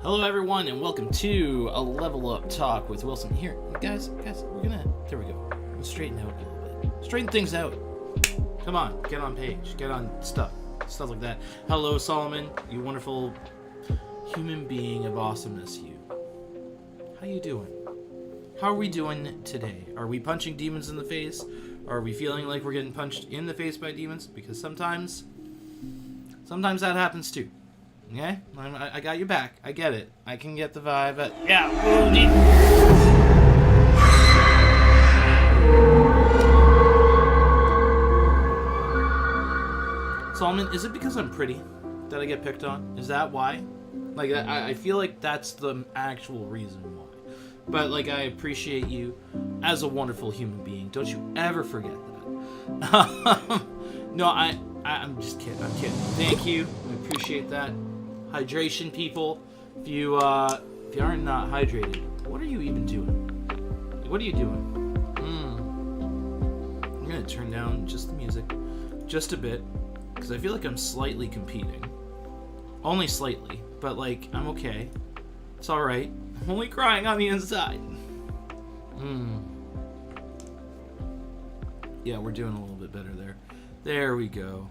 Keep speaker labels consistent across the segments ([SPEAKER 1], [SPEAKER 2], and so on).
[SPEAKER 1] Hello everyone and welcome to a Level Up Talk with Wilson. Here, guys, there we go. Let's straighten out a little bit. Straighten things out. Come on, get on page, get on stuff like that. Hello Solomon, you wonderful human being of awesomeness, you. How you doing? How are we doing today? Are we punching demons in the face? Are we feeling like we're getting punched in the face by demons? Because sometimes that happens too. Okay? I got your back. I get it. I can get the vibe. Yeah. Solomon, is it because I'm pretty that I get picked on? Is that why? Like, I feel like that's the actual reason why. But, like, I appreciate you as a wonderful human being. Don't you ever forget that. No, I'm just kidding. I'm kidding. Thank you. I appreciate that. Hydration, people. If you are not hydrated, what are you even doing? What are you doing? I'm gonna turn down just the music, just a bit, because I feel like I'm slightly competing. Only slightly, but like I'm okay. It's all right. I'm only crying on the inside. Yeah, we're doing a little bit better there. There we go.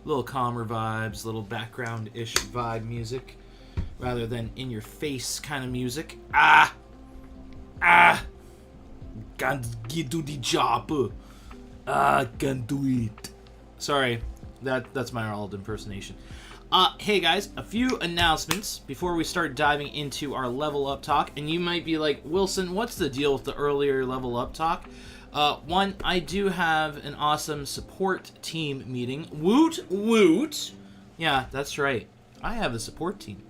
[SPEAKER 1] Little calmer vibes, little background-ish vibe music, rather than in-your-face kind of music. Can't do the job. Can't do it. Sorry, that's my Arnold impersonation. Hey guys, a few announcements before we start diving into our Level Up Talk. And you might be like, Wilson, what's the deal with the earlier Level Up Talk? One, I do have an awesome support team meeting. Woot woot! Yeah, that's right. I have a support team.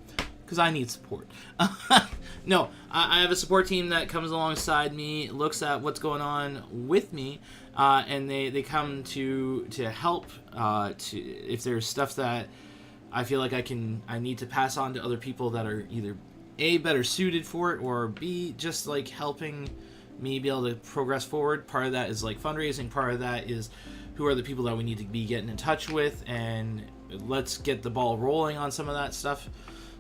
[SPEAKER 1] Because I need support. No, I have a support team that comes alongside me, looks at what's going on with me, and they come to help if there's stuff that I feel like I need to pass on to other people that are either A, better suited for it, or B, just like helping me be able to progress forward. Part of that is like fundraising, part of that is who are the people that we need to be getting in touch with, and let's get the ball rolling on some of that stuff,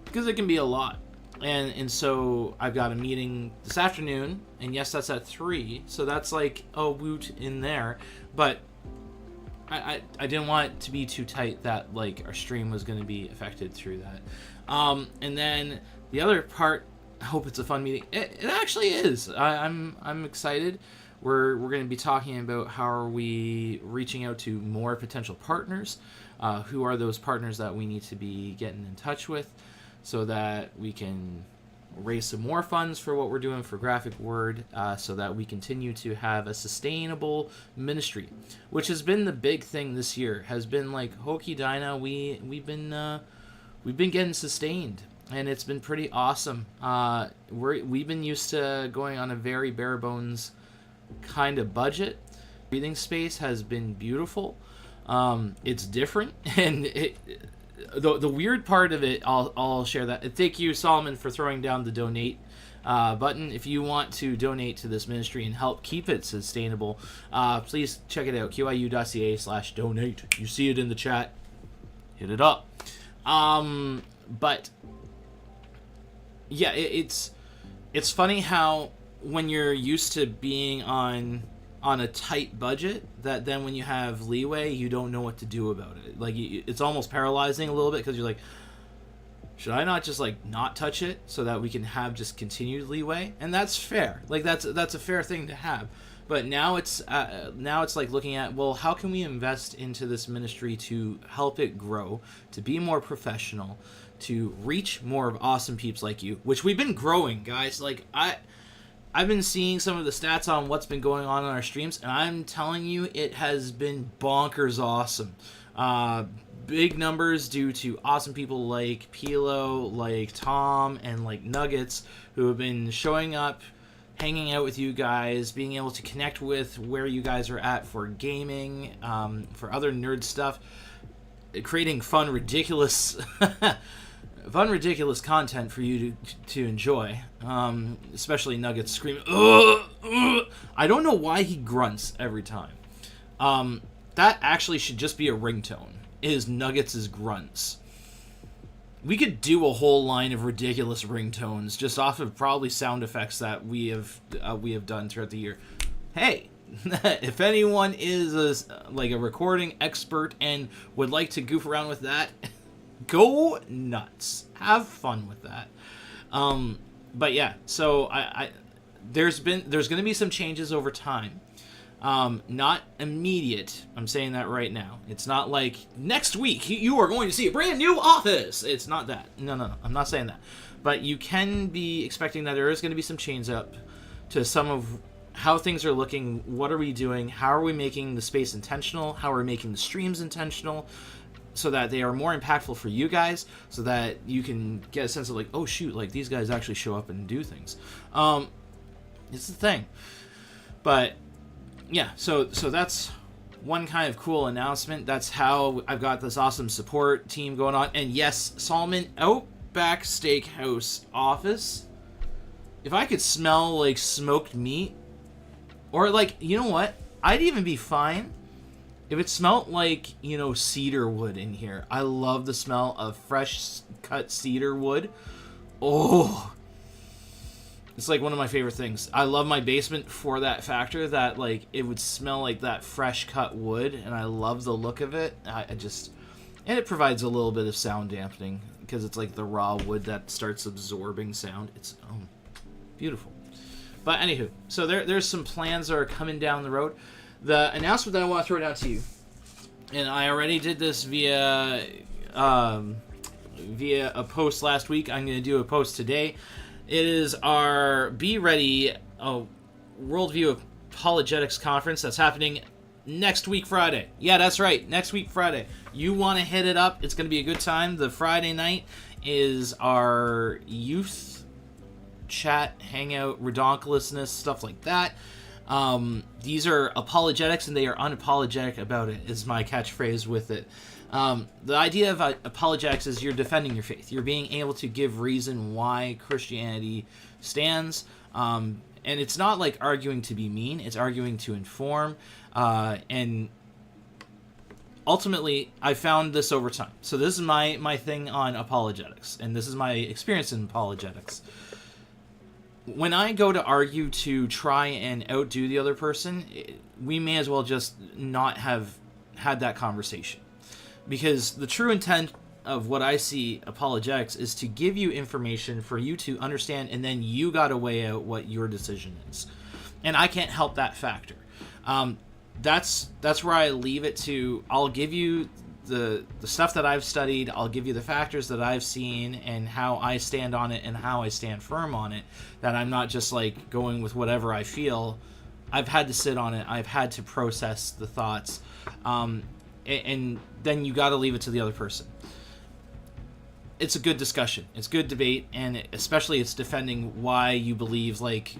[SPEAKER 1] because it can be a lot. And so I've got a meeting this afternoon, and yes, that's at 3, so that's like a woot in there, but I didn't want it to be too tight that like our stream was going to be affected through that. And then the other part, I hope it's a fun meeting. It actually is. I'm excited. We're going to be talking about how are we reaching out to more potential partners. Who are those partners that we need to be getting in touch with so that we can raise some more funds for what we're doing for Graphic Word, so that we continue to have a sustainable ministry, which has been the big thing this year. Has been like Hokey Dina. We've been getting sustained. And it's been pretty awesome. We've been used to going on a very bare bones kind of budget. Breathing space has been beautiful. It's different, and the weird part of it, I'll share that. Thank you, Solomon, for throwing down the donate button. If you want to donate to this ministry and help keep it sustainable, please check it out, qiu.ca/donate. You see it in the chat. Hit it up. But yeah, it's funny how when you're used to being on a tight budget, that then when you have leeway, you don't know what to do about it. Like, it's almost paralyzing a little bit, because you're like, should I not just like not touch it so that we can have just continued leeway? And that's fair. Like, that's a fair thing to have. But now it's like looking at, well, how can we invest into this ministry to help it grow, to be more professional, to reach more of awesome peeps like you, which we've been growing, guys. Like, I've been seeing some of the stats on what's been going on our streams, and I'm telling you, it has been bonkers awesome. Big numbers due to awesome people like Pilo, like Tom, and like Nuggets, who have been showing up, hanging out with you guys, being able to connect with where you guys are at for gaming, for other nerd stuff, creating fun, ridiculous content for you to enjoy, especially Nuggets screaming. I don't know why he grunts every time. That actually should just be a ringtone, is Nuggets' grunts. We could do a whole line of ridiculous ringtones just off of probably sound effects that we have done throughout the year. Hey, if anyone is like a recording expert and would like to goof around with that, go nuts. Have fun with that. But yeah, so there's going to be some changes over time. Not immediate. I'm saying that right now. It's not like next week you are going to see a brand new office. It's not that. No. I'm not saying that. But you can be expecting that there is going to be some change up to some of how things are looking. What are we doing? How are we making the space intentional? How are we making the streams intentional? So that they are more impactful for you guys, so that you can get a sense of like, oh shoot, like these guys actually show up and do things. It's the thing. But yeah, so that's one kind of cool announcement. That's how I've got this awesome support team going on. And yes, Solomon, Outback Steakhouse office. If I could smell like smoked meat, or like, you know what? I'd even be fine if it smelled like, cedar wood in here. I love the smell of fresh cut cedar wood. Oh, it's like one of my favorite things. I love my basement for that factor, that like it would smell like that fresh cut wood, and I love the look of it. And it provides a little bit of sound dampening because it's like the raw wood that starts absorbing sound. It's beautiful. But anywho, so there's some plans that are coming down the road. The announcement that I want to throw down to you, and I already did this via a post last week. I'm going to do a post today. It is our Be Ready Worldview Apologetics Conference that's happening next week Friday. Yeah, that's right, next week Friday. You want to hit it up. It's going to be a good time. The Friday night is our youth chat, hangout, redonkulousness, stuff like that. These are apologetics, and they are unapologetic about it, is my catchphrase with it. The idea of apologetics is you're defending your faith. You're being able to give reason why Christianity stands. And it's not like arguing to be mean. It's arguing to inform. And ultimately, I found this over time. So this is my thing on apologetics, and this is my experience in apologetics. When I go to argue to try and outdo the other person, we may as well just not have had that conversation. Because the true intent of what I see apologetics is to give you information for you to understand, and then you got to weigh out what your decision is. And I can't help that factor. That's where I leave it to. I'll give you the stuff that I've studied. I'll give you the factors that I've seen and how I stand on it and how I stand firm on it, that I'm not just like going with whatever I feel. I've had to sit on it. I've had to process the thoughts. And then you got to leave it to the other person. It's a good discussion. It's good debate, and especially it's defending why you believe, like,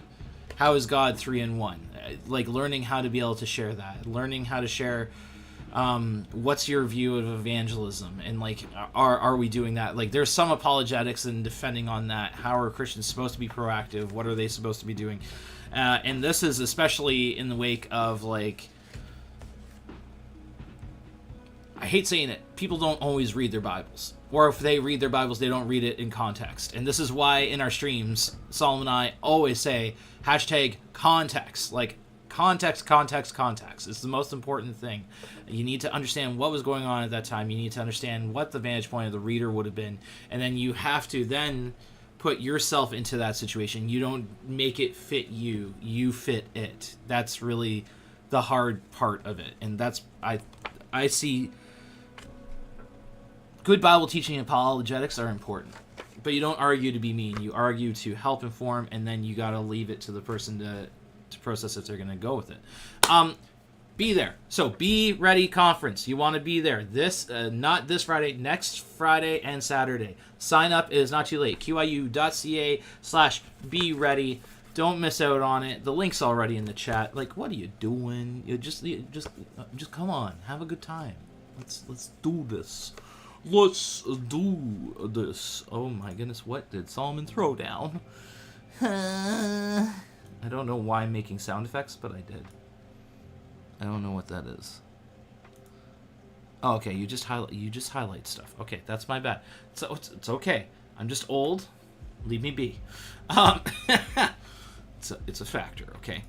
[SPEAKER 1] how is God 3 in 1? Like, learning how to be able to share that. Learning how to share what's your view of evangelism, and like are we doing that? Like, there's some apologetics and defending on that. How are Christians supposed to be proactive? What are they supposed to be doing? And this is especially in the wake of, like, I hate saying it, people don't always read their Bibles, or if they read their Bibles, they don't read it in context. And this is why in our streams, Solomon and I always say #context. Like, context. It's the most important thing. You need to understand what was going on at that time. You need to understand what the vantage point of the reader would have been. And then you have to then put yourself into that situation. You don't make it fit you. You fit it. That's really the hard part of it. And that's, I see good Bible teaching and apologetics are important. But you don't argue to be mean. You argue to help inform, and then you got to leave it to the person to process if they're going to go with it. Be there. So, Be Ready Conference. You want to be there. Not this Friday, next Friday and Saturday. Sign up is not too late. QIU.ca/Be Ready. Don't miss out on it. The link's already in the chat. Like, what are you doing? You just come on. Have a good time. Let's do this. Let's do this. Oh my goodness, what did Solomon throw down? I don't know why I'm making sound effects, but I did. I don't know what that is. Oh, okay, you just highlight stuff. Okay, that's my bad. So it's okay. I'm just old. Leave me be. It's a factor. Okay.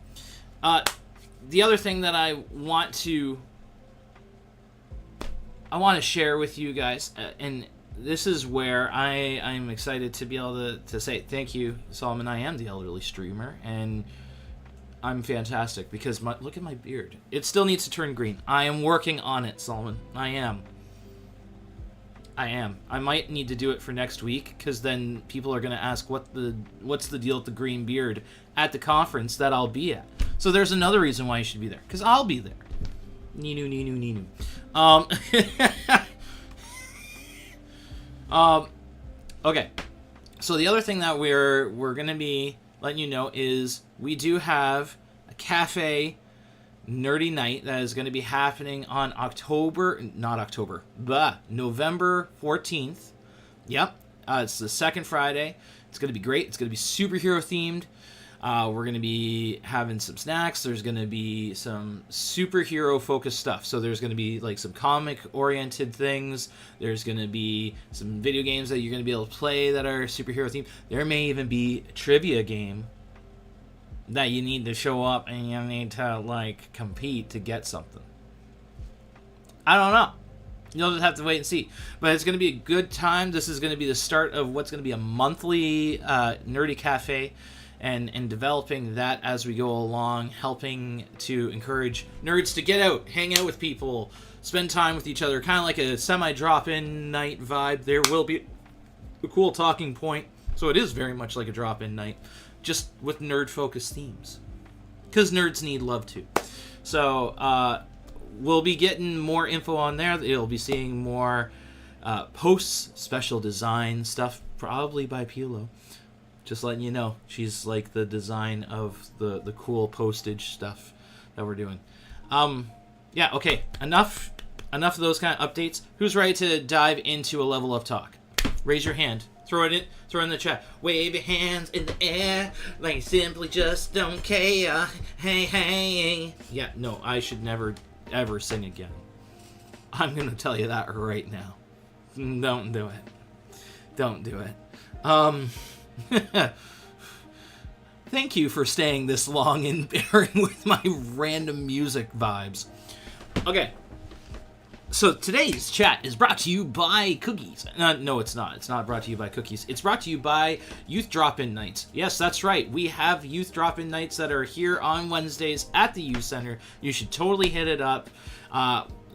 [SPEAKER 1] The other thing that I want to share with you guys, and this is where I'm excited to be able to say thank you, Solomon. I am the elderly streamer, and I'm fantastic because look at my beard. It still needs to turn green. I am working on it, Solomon. I am. I might need to do it for next week because then people are going to ask what's the deal with the green beard at the conference that I'll be at. So there's another reason why you should be there, because I'll be there. Ninu. Okay. So the other thing that we're going to be letting you know is we do have a cafe nerdy night that is going to be happening on November 14th. Yep. It's the second Friday. It's going to be great. It's going to be superhero themed. We're going to be having some snacks. There's going to be some superhero focused stuff. So there's going to be like some comic oriented things. There's going to be some video games that you're going to be able to play that are superhero themed. There may even be a trivia game that you need to show up and you need to like compete to get something. I don't know. You'll just have to wait and see. But it's going to be a good time. This is going to be the start of what's going to be a monthly Nerdy Cafe. And developing that as we go along, helping to encourage nerds to get out, hang out with people, spend time with each other, kind of like a semi-drop-in night vibe. There will be a cool talking point, so it is very much like a drop-in night, just with nerd-focused themes. Because nerds need love too. So, we'll be getting more info on there. You'll be seeing more posts, special design stuff, probably by Pilo. Just letting you know, she's like the design of the cool postage stuff that we're doing. Yeah, okay, enough of those kind of updates. Who's ready to dive into a level of talk? Raise your hand. Throw it in the chat. Wave your hands in the air like you simply just don't care. Hey. Yeah, no, I should never ever sing again. I'm gonna tell you that right now. Don't do it. Thank you for staying this long and bearing with my random music vibes. Okay. So today's chat is brought to you by Cookies. No, it's not. It's not brought to you by Cookies. It's brought to you by Youth Drop-In Nights. Yes, that's right. We have Youth Drop-In Nights that are here on Wednesdays at the Youth Center. You should totally hit it up.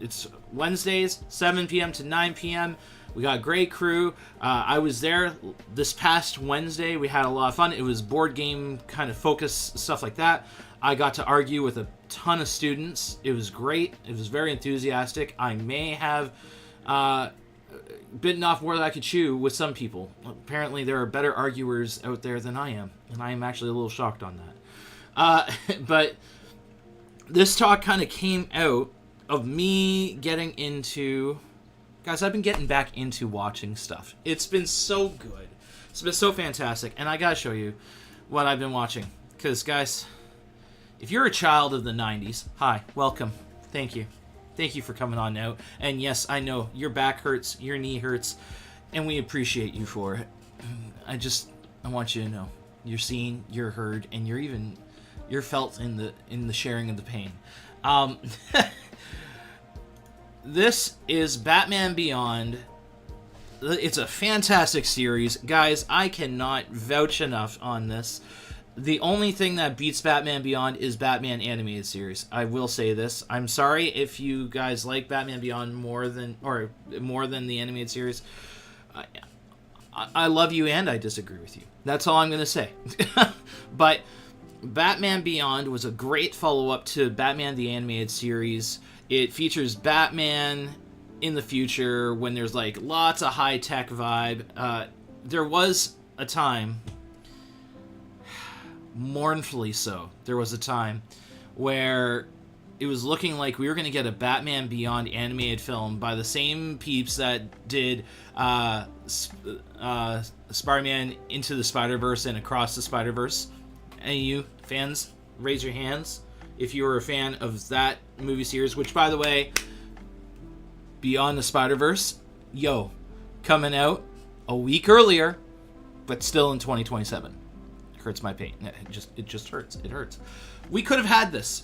[SPEAKER 1] It's Wednesdays, 7 p.m. to 9 p.m. We got a great crew. I was there this past Wednesday. We had a lot of fun. It was board game kind of focus, stuff like that. I got to argue with a ton of students. It was great. It was very enthusiastic. I may have bitten off more than I could chew with some people. Apparently, there are better arguers out there than I am, and I am actually a little shocked on that. But this talk kind of came out of me getting into... Guys, I've been getting back into watching stuff. It's been so good. It's been so fantastic. And I gotta show you what I've been watching. Because, guys, if you're a child of the 90s, hi, welcome. Thank you. Thank you for coming on out. And yes, I know, your back hurts, your knee hurts, and we appreciate you for it. I want you to know, you're seen, you're heard, and you're felt in the sharing of the pain. This is Batman Beyond. It's a fantastic series. Guys, I cannot vouch enough on this. The only thing that beats Batman Beyond is Batman Animated Series. I will say this. I'm sorry if you guys like Batman Beyond more than the animated series. I love you and I disagree with you. That's all I'm going to say. But Batman Beyond was a great follow-up to Batman the Animated Series. It features Batman in the future when there's like lots of high-tech vibe. There was a time, mournfully so, there was a time where it was looking like we were going to get a Batman Beyond animated film by the same peeps that did Spider-Man Into the Spider-Verse and Across the Spider-Verse. Any of you fans, raise your hands if you were a fan of that movie series, which, by the way, Beyond the Spider-Verse, coming out a week earlier, but still in 2027. Hurts my pain. It just hurts. It hurts. We could have had this.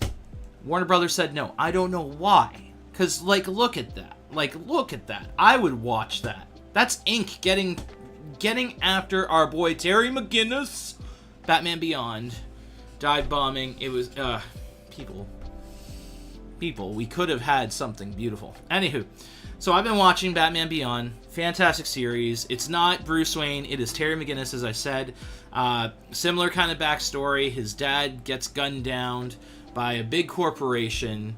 [SPEAKER 1] Warner Brothers said no. I don't know why. Because, look at that. Look at that. I would watch that. That's Inc. getting after our boy Terry McGinnis. Batman Beyond. Dive bombing. It was, people. We could have had something beautiful. Anywho. So I've been watching Batman Beyond. Fantastic series. It's not Bruce Wayne. It is Terry McGinnis, as I said. Similar kind of backstory. His dad gets gunned down by a big corporation.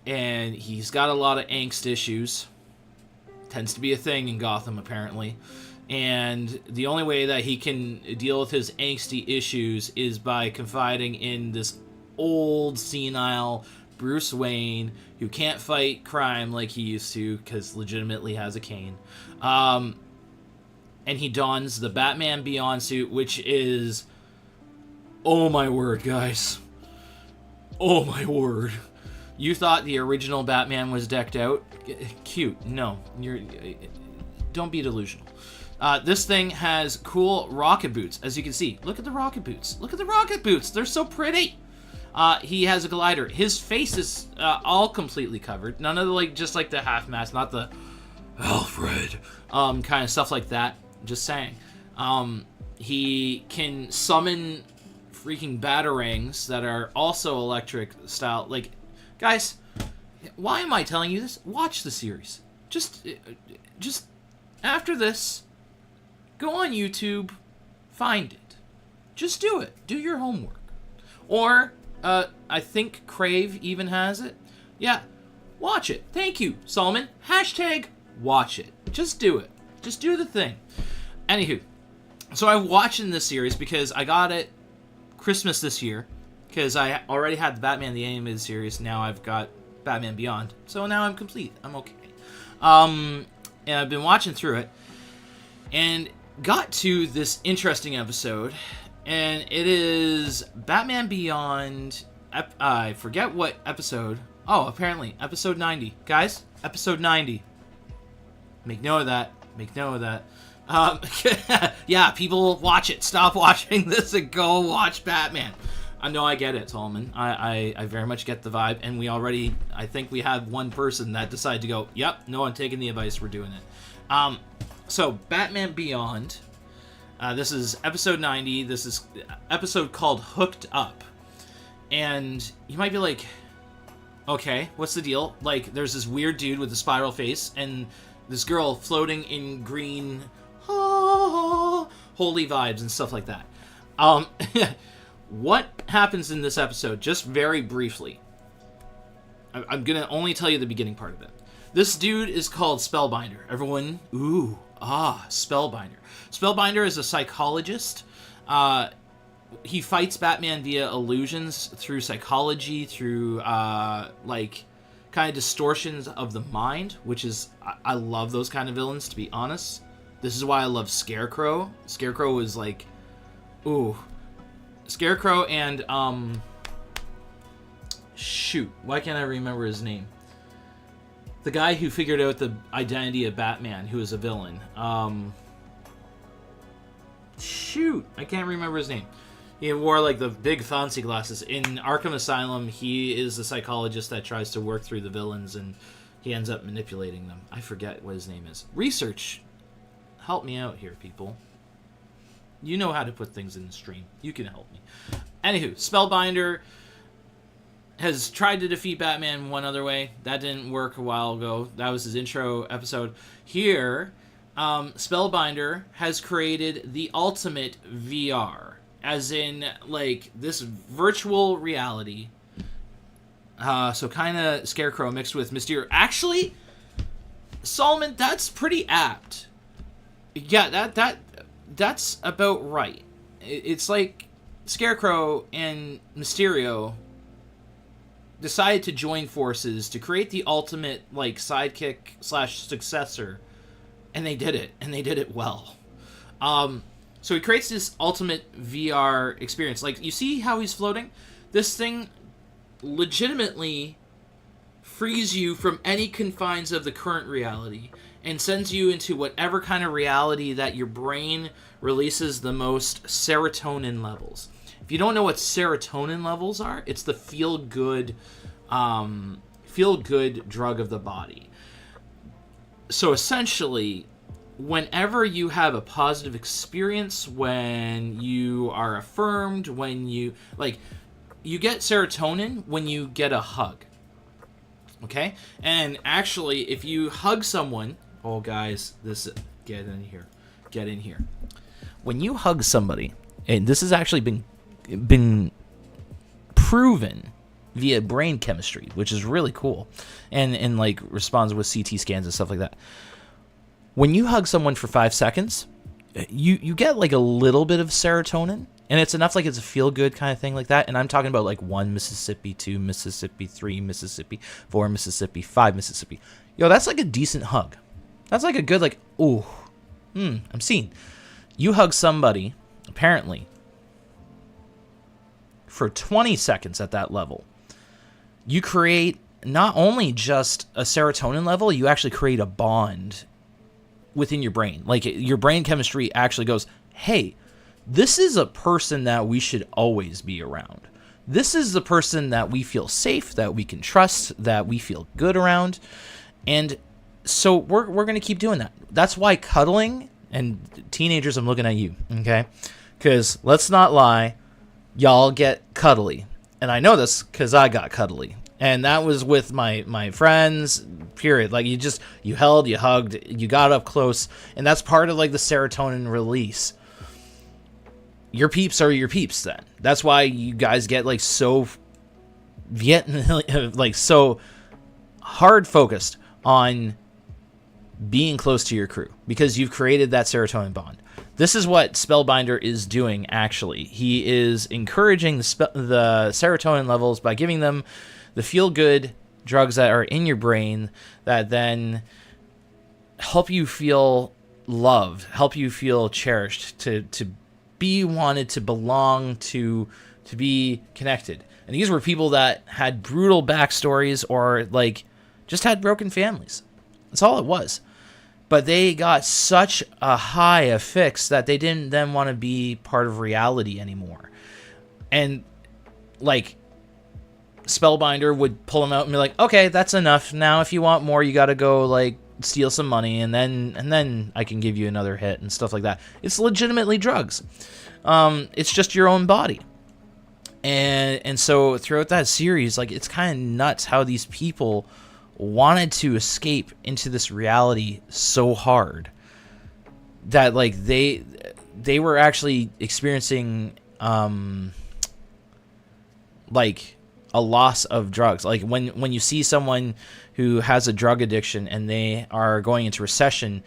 [SPEAKER 1] And he's got a lot of angst issues. Tends to be a thing in Gotham, apparently. And the only way that he can deal with his angsty issues is by confiding in this old, senile Bruce Wayne, who can't fight crime like he used to, because legitimately has a cane. And he dons the Batman Beyond suit, which is... oh my word, guys. Oh my word. You thought the original Batman was decked out? Cute. No. Don't be delusional. This thing has cool rocket boots, as you can see. Look at the rocket boots. Look at the rocket boots. They're so pretty. He has a glider. His face is all completely covered. None of the, the half mask, not the Alfred kind of stuff like that. Just saying. He can summon freaking batarangs that are also electric style. Guys, why am I telling you this? Watch the series. Just after this, go on YouTube, find it. Just do it. Do your homework. Or, I think Crave even has it. Yeah, watch it. Thank you, Solomon. # watch it. Just do it. Just do the thing. Anywho, so I'm watching this series because I got it Christmas this year. Because I already had the Batman the Animated Series. Now I've got Batman Beyond. So now I'm complete. I'm okay. And I've been watching through it. And got to this interesting episode. And it is Batman Beyond... I forget what episode. Oh, apparently. Episode 90. Guys, episode 90. Make note of that. Make note of that. Yeah, people watch it. Stop watching this and go watch Batman. No, I get it, Solomon. I very much get the vibe, and we already, I think we have one person that decided to go, yep, no, I'm taking the advice, we're doing it. So, Batman Beyond, this is episode 90, this is episode called Hooked Up, and you might be like, okay, what's the deal? There's this weird dude with a spiral face, and this girl floating in green, holy vibes and stuff like that. What happens in this episode, just very briefly, I'm going to only tell you the beginning part of it. This dude is called Spellbinder. Everyone, Spellbinder. Spellbinder is a psychologist. He fights Batman via illusions, through psychology, through, kind of distortions of the mind, which is, I love those kind of villains, to be honest. This is why I love Scarecrow. Scarecrow is Scarecrow and, shoot, why can't I remember his name? The guy who figured out the identity of Batman, who is a villain. Shoot, I can't remember his name. He wore, the big fancy glasses. In Arkham Asylum, he is the psychologist that tries to work through the villains, and he ends up manipulating them. I forget what his name is. Research. Help me out here, people. You know how to put things in the stream. You can help me. Anywho, Spellbinder has tried to defeat Batman one other way. That didn't work a while ago. That was his intro episode. Here, Spellbinder has created the ultimate VR. As in, this virtual reality. So kind of Scarecrow mixed with Mysterio. Actually, Solomon, that's pretty apt. Yeah, that's about right. It's like Scarecrow and Mysterio decided to join forces to create the ultimate, sidekick / successor, and they did it, and they did it well. So he creates this ultimate VR experience. You see how he's floating? This thing legitimately frees you from any confines of the current reality and sends you into whatever kind of reality that your brain releases the most serotonin levels. If you don't know what serotonin levels are, it's the feel-good drug of the body. So essentially, whenever you have a positive experience, when you are affirmed, when you get serotonin when you get a hug. Okay? And actually, if you hug someone, oh guys, get in here. When you hug somebody, and this has actually been proven via brain chemistry, which is really cool, and like responds with CT scans and stuff like that. When you hug someone for 5 seconds, you get like a little bit of serotonin, and it's enough, like it's a feel-good kind of thing like that. And I'm talking about like 1 Mississippi, 2 Mississippi, 3 Mississippi, 4 Mississippi, 5 Mississippi. Yo, that's like a decent hug. That's like a good, like, ooh, I'm seen. You hug somebody, apparently, for 20 seconds at that level. You create not only just a serotonin level, you actually create a bond within your brain. Like, your brain chemistry actually goes, hey, this is a person that we should always be around. This is the person that we feel safe, that we can trust, that we feel good around. And so we're going to keep doing that. That's why cuddling, and teenagers, I'm looking at you, okay? Because let's not lie, y'all get cuddly. And I know this because I got cuddly. And that was with my friends, period. Like, you held, you hugged, you got up close. And that's part of, like, the serotonin release. Your peeps are your peeps then. That's why you guys get, like, so so hard focused on being close to your crew. Because you've created that serotonin bond. This is what Spellbinder is doing, actually. He is encouraging the serotonin levels by giving them the feel-good drugs that are in your brain that then help you feel loved, help you feel cherished, to be wanted, to belong, to be connected. And these were people that had brutal backstories or, like, just had broken families. That's all it was. But they got such a high affix that they didn't then want to be part of reality anymore. And, like, Spellbinder would pull them out and be like, okay, that's enough. Now, if you want more, you got to go, like, steal some money, and then I can give you another hit and stuff like that. It's legitimately drugs. It's just your own body. And so throughout that series, like, it's kind of nuts how these people wanted to escape into this reality so hard that, like, they were actually experiencing like a loss of drugs. Like, when you see someone who has a drug addiction and they are going into recession,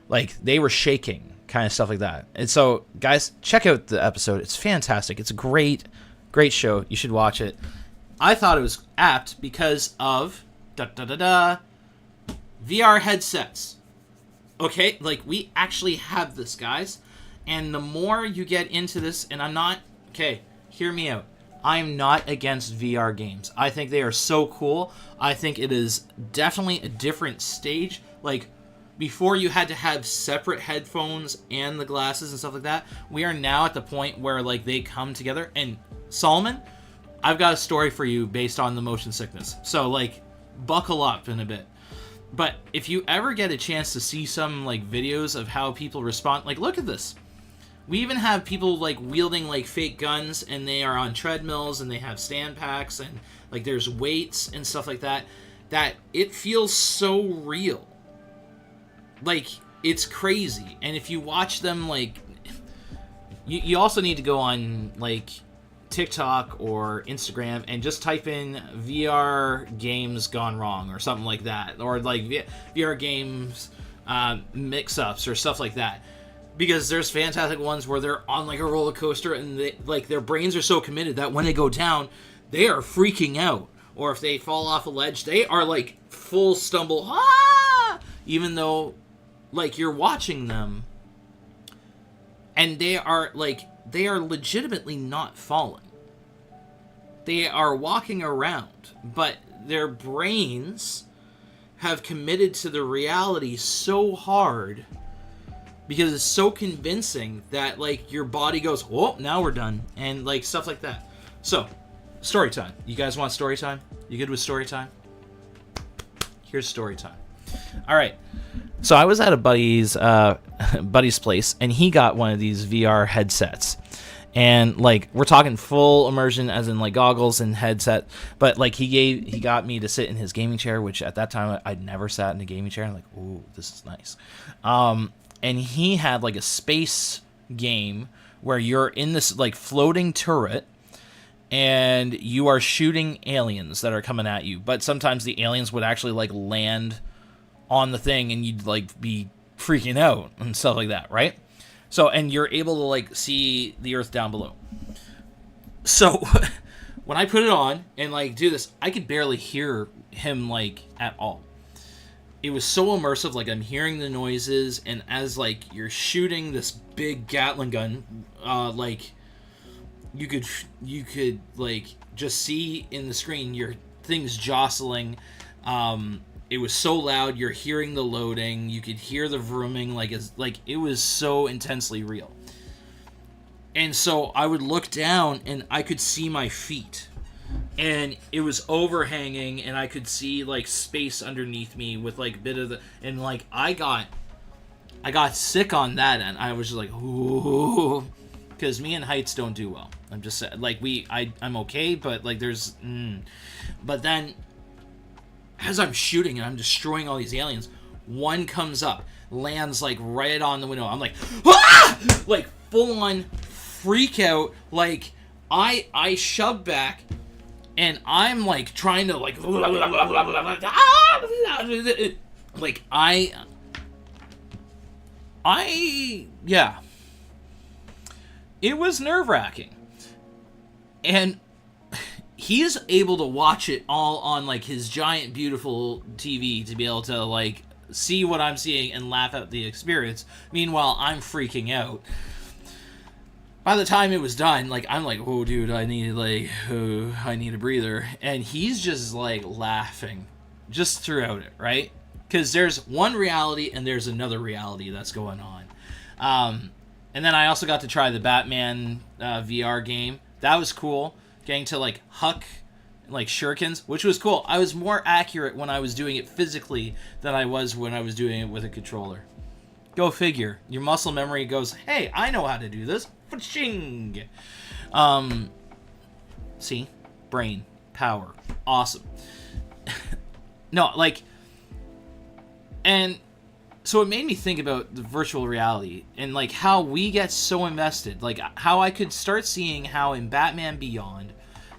[SPEAKER 1] like, they were shaking, kind of stuff like that. And so, guys, check out the episode. It's fantastic. It's a great show. You should watch it. I thought it was apt because of VR headsets. Okay, like, we actually have this, guys. And the more you get into this, and hear me out. I'm not against VR games. I think they are so cool. I think it is definitely a different stage. Like, before you had to have separate headphones and the glasses and stuff like that, we are now at the point where, like, they come together. And Solomon, I've got a story for you based on the motion sickness. So, like, buckle up in a bit. But if you ever get a chance to see some, like, videos of how people respond, like, look at this. We even have people, like, wielding, like, fake guns, and they are on treadmills, and they have stand packs, and, like, there's weights and stuff like that, that it feels so real. Like, it's crazy. And if you watch them, like, you also need to go on, like, TikTok or Instagram and just type in VR games gone wrong or something like that, or, like, VR games mix-ups or stuff like that. Because there's fantastic ones where they're on, like, a roller coaster and they, like, their brains are so committed that when they go down, they are freaking out. Or if they fall off a ledge, they are, like, full stumble, even though, like, you're watching them and they are legitimately not falling. They are walking around, but their brains have committed to the reality so hard because it's so convincing that, like, your body goes, oh, now we're done, and, like, stuff like that. So, story time. You guys want story time? You good with story time? Here's story time. All right. So I was at a buddy's place, and he got one of these VR headsets. And, like, we're talking full immersion, as in, like, goggles and headset. But, like, he got me to sit in his gaming chair, which at that time I'd never sat in a gaming chair. I'm like, ooh, this is nice. And he had, like, a space game where you're in this, like, floating turret, and you are shooting aliens that are coming at you. But sometimes the aliens would actually, like, land on the thing, and you'd, like, be freaking out and stuff like that, right? So, and you're able to, like, see the Earth down below. So, when I put it on and, like, do this, I could barely hear him, like, at all. It was so immersive, like, I'm hearing the noises, and as, like, you're shooting this big Gatling gun, like, you could, like, just see in the screen your things jostling. It was so loud, you're hearing the loading, you could hear the vrooming, it was so intensely real. And so I would look down, and I could see my feet. And it was overhanging, and I could see, like, space underneath me with, like, a bit of the... And, like, I got sick on that end. I was just like, ooh. Because me and heights don't do well. I'm just... Like, I'm okay, but, like, there's... But then, as I'm shooting and I'm destroying all these aliens, one comes up, lands, like, right on the window. I'm like, ah! Like, full-on freak out. Like, I shove back... And I'm, like, trying to, like, yeah. It was nerve-wracking. And he's able to watch it all on, like, his giant, beautiful TV to be able to, like, see what I'm seeing and laugh at the experience. Meanwhile, I'm freaking out. By the time it was done, like, I'm like, oh, dude, I need a breather. And he's just, like, laughing just throughout it, right? Because there's one reality and there's another reality that's going on. And then I also got to try the Batman VR game. That was cool. Getting to, like, huck, like, shurikens, which was cool. I was more accurate when I was doing it physically than I was when I was doing it with a controller. Go figure. Your muscle memory goes, hey, I know how to do this. Fa-ching! See? Brain. Power. Awesome. No, like... And so it made me think about the virtual reality and, like, how we get so invested. Like, how I could start seeing how in Batman Beyond,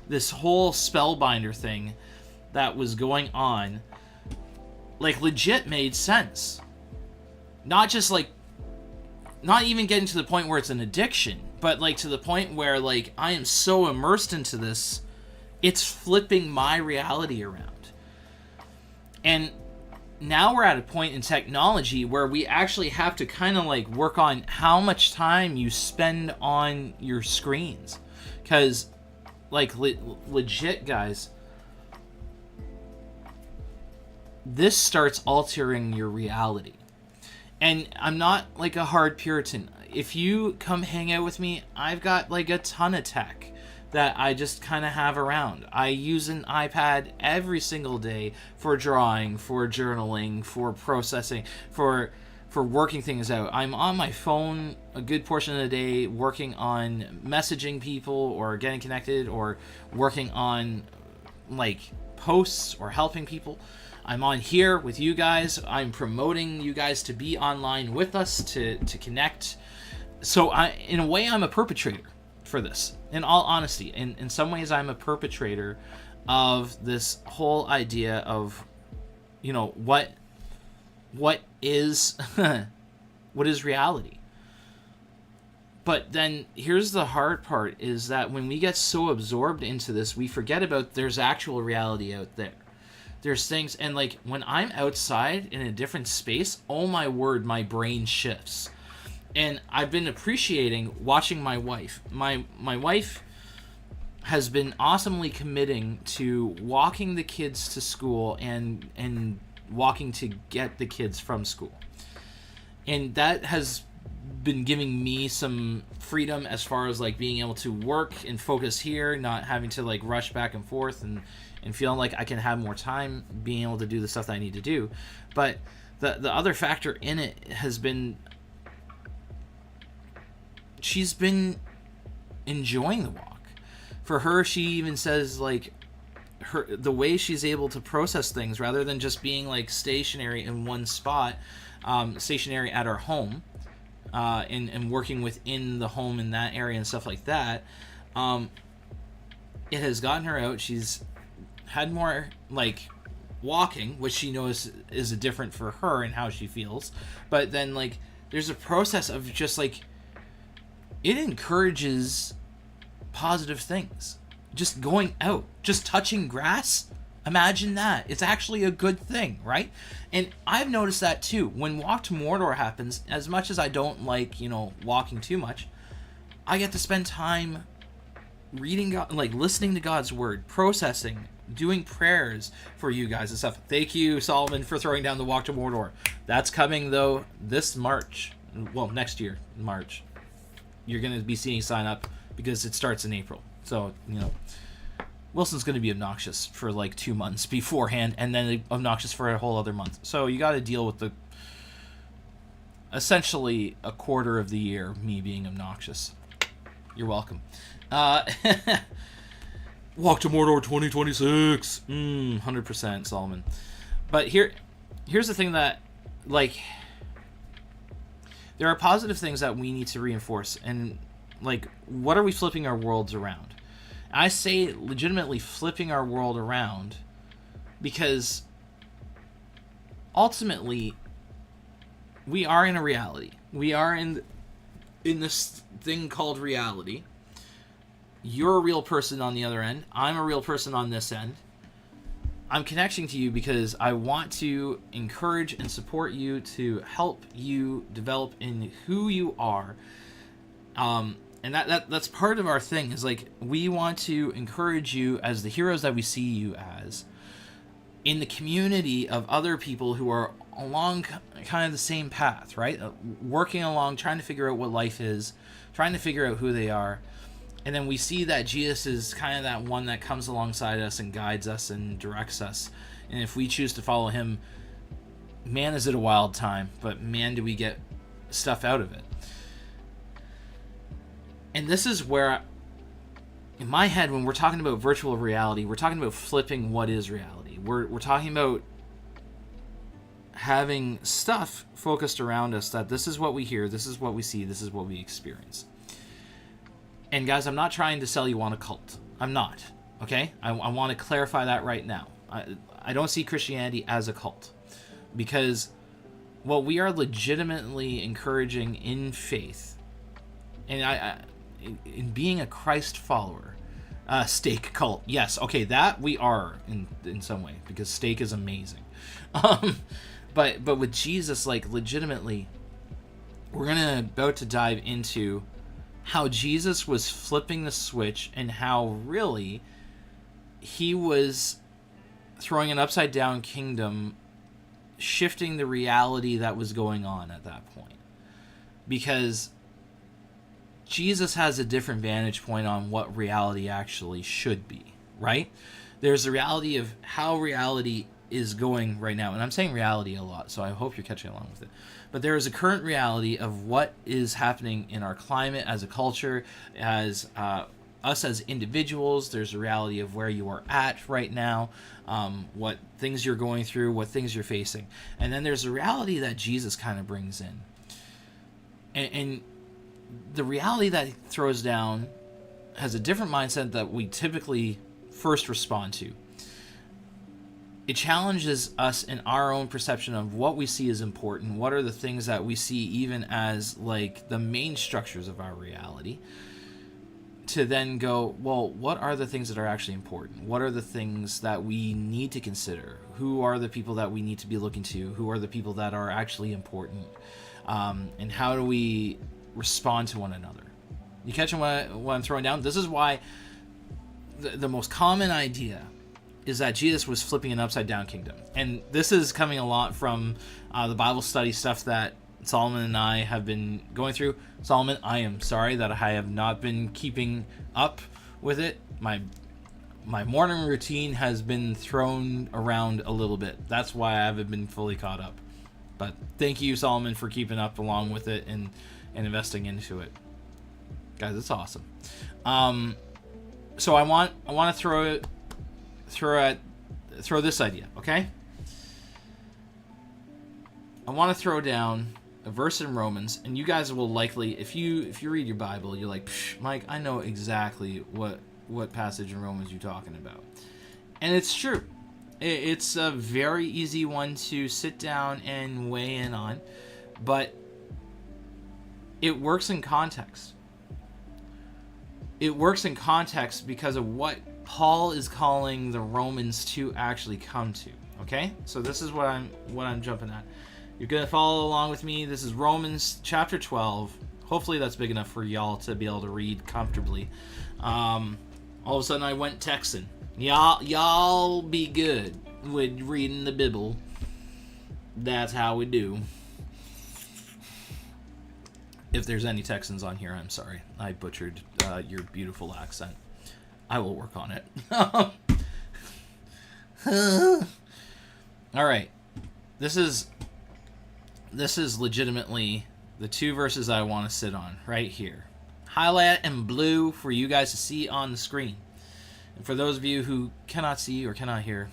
[SPEAKER 1] this whole Spellbinder thing that was going on, like, legit made sense. Not just, like... Not even getting to the point where it's an addiction, but, like, to the point where, like, I am so immersed into this, it's flipping my reality around. And now we're at a point in technology where we actually have to kind of, like, work on how much time you spend on your screens. Because, like, legit, guys, this starts altering your reality. And I'm not, like, a hard Puritan. If you come hang out with me, I've got, like, a ton of tech that I just kind of have around. I use an iPad every single day for drawing, for journaling, for processing, for working things out. I'm on my phone a good portion of the day working on messaging people or getting connected or working on, like, posts or helping people. I'm on here with you guys. I'm promoting you guys to be online with us, to connect. So in a way, I'm a perpetrator for this. In all honesty, in some ways, I'm a perpetrator of this whole idea of, you know, what is what is reality. But then here's the hard part, is that when we get so absorbed into this, we forget about there's actual reality out there. There's things, and, like, when I'm outside in a different space, oh my word, my brain shifts. And I've been appreciating watching my wife. My wife, has been awesomely committing to walking the kids to school and walking to get the kids from school. And that has been giving me some freedom as far as like being able to work and focus here, not having to like rush back and forth, and feeling like I can have more time being able to do the stuff that I need to do. But the other factor in it has been she's been enjoying the walk. For her, she even says like the way she's able to process things rather than just being like stationary in one spot, stationary at our home, and working within the home in that area and stuff like that. It has gotten her out. She's had more like walking, which she knows is a different for her and how she feels. But then like there's a process of just like it encourages positive things. Just going out, just touching grass. Imagine that. It's actually a good thing, right? And I've noticed that too. When Walk to Mordor happens, as much as I don't like, walking too much, I get to spend time reading God, like listening to God's word, processing, doing prayers for you guys and stuff. Thank you, Solomon, for throwing down the Walk to Mordor. That's coming though this March. Well, next year, March. You're going to be seeing sign up because it starts in April. So, Wilson's going to be obnoxious for like 2 months beforehand, and then obnoxious for a whole other month. So you got to deal with essentially a quarter of the year me being obnoxious. You're welcome. Walk to Mordor 2026. 100% Solomon. But here's the thing that, like, there are positive things that we need to reinforce, and like, what are we flipping our worlds around? I say legitimately flipping our world around because ultimately we are in a reality. We are in this thing called reality. You're a real person on the other end. I'm a real person on this end. I'm connecting to you because I want to encourage and support you to help you develop in who you are. And that's part of our thing, is like we want to encourage you as the heroes that we see you as in the community of other people who are along kind of the same path, right? Working along, trying to figure out what life is, trying to figure out who they are. And then we see that Jesus is kind of that one that comes alongside us and guides us and directs us. And if we choose to follow him, man, is it a wild time, but man, do we get stuff out of it. And this is where, in my head, when we're talking about virtual reality, we're talking about flipping what is reality. We're talking about having stuff focused around us that this is what we hear, this is what we see, this is what we experience. And guys, I'm not trying to sell you on a cult. I'm not, okay? I want to clarify that right now. I don't see Christianity as a cult. Because what we are legitimately encouraging in faith, and in being a Christ follower, steak cult, yes, okay, that we are in some way, because steak is amazing. But with Jesus, like, legitimately, we're about to dive into how Jesus was flipping the switch and how really he was throwing an upside down kingdom, shifting the reality that was going on at that point. Because Jesus has a different vantage point on what reality actually should be, right? There's the reality of how reality is going right now. And I'm saying reality a lot, so I hope you're catching along with it. But there is a current reality of what is happening in our climate as a culture, as us as individuals. There's a reality of where you are at right now, what things you're going through, what things you're facing. And then there's a reality that Jesus kind of brings in. And the reality that he throws down has a different mindset that we typically first respond to. It challenges us in our own perception of what we see as important, what are the things that we see even as like the main structures of our reality, to then go, well, what are the things that are actually important? What are the things that we need to consider? Who are the people that we need to be looking to? Who are the people that are actually important? And how do we respond to one another? You catching what I'm throwing down? This is why the most common idea is that Jesus was flipping an upside-down kingdom. And this is coming a lot from the Bible study stuff that Solomon and I have been going through. Solomon, I am sorry that I have not been keeping up with it. My morning routine has been thrown around a little bit. That's why I haven't been fully caught up. But thank you, Solomon, for keeping up along with it and investing into it. Guys, it's awesome. So I want to throw this idea, okay? I want to throw down a verse in Romans, and you guys will likely, if you read your Bible, you're like, Mike, I know exactly what passage in Romans you're talking about. And it's true. It's a very easy one to sit down and weigh in on, but it works in context. It works in context because of what Paul is calling the Romans to actually come to. Okay? So this is what I'm jumping at. You're going to follow along with me. This is Romans chapter 12. Hopefully that's big enough for y'all to be able to read comfortably. All of a sudden I went Texan. Y'all be good with reading the Bible. That's how we do. If there's any Texans on here, I'm sorry. I butchered your beautiful accent. I will work on it. All right. This is legitimately the two verses I want to sit on right here. Highlight in blue for you guys to see on the screen. And for those of you who cannot see or cannot hear,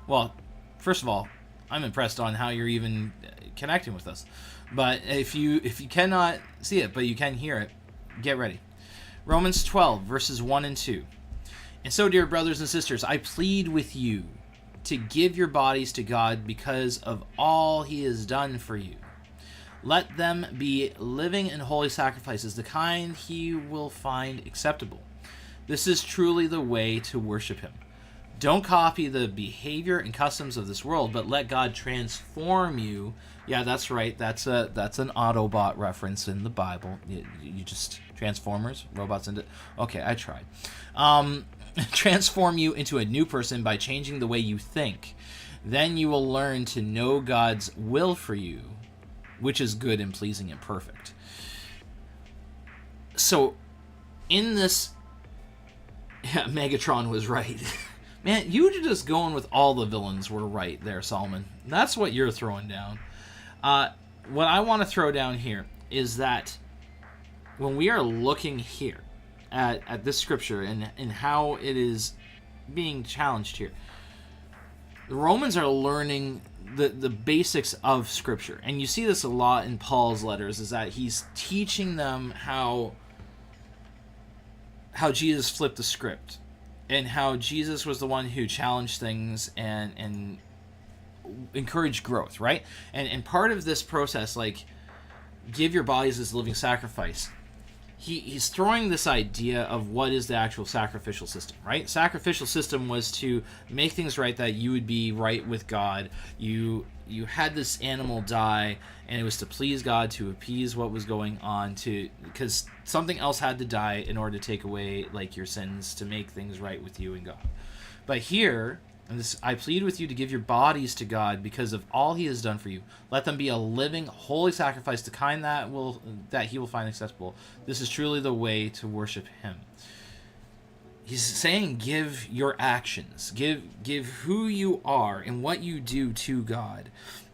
[SPEAKER 1] well, first of all, I'm impressed on how you're even connecting with us. But if you cannot see it, but you can hear it, get ready. Romans 12, verses 1 and 2. And so, dear brothers and sisters, I plead with you to give your bodies to God because of all he has done for you. Let them be living and holy sacrifices, the kind he will find acceptable. This is truly the way to worship him. Don't copy the behavior and customs of this world, but let God transform you. Yeah, that's right. That's an Autobot reference in the Bible. You just Transformers, robots into. Okay, I tried. Transform you into a new person by changing the way you think. Then you will learn to know God's will for you, which is good and pleasing and perfect. So, in this, yeah, Megatron was right. Man, you were just going with all the villains were right there, Solomon. That's what you're throwing down. What I want to throw down here is that when we are looking here at this scripture and how it is being challenged here, the Romans are learning the basics of scripture. And you see this a lot in Paul's letters, is that he's teaching them how Jesus flipped the script. And how Jesus was the one who challenged things and encouraged growth, right? And part of this process, like, give your bodies as a living sacrifice, he's throwing this idea of what is the actual sacrificial system, right? Sacrificial system was to make things right, that you would be right with God. You had this animal die, and it was to please God, to appease what was going on, because something else had to die in order to take away, like, your sins, to make things right with you and God. But here, and this, I plead with you to give your bodies to God because of all he has done for you. Let them be a living, holy sacrifice, the kind that he will find acceptable. This is truly the way to worship him. He's saying give your actions, give who you are and what you do to God,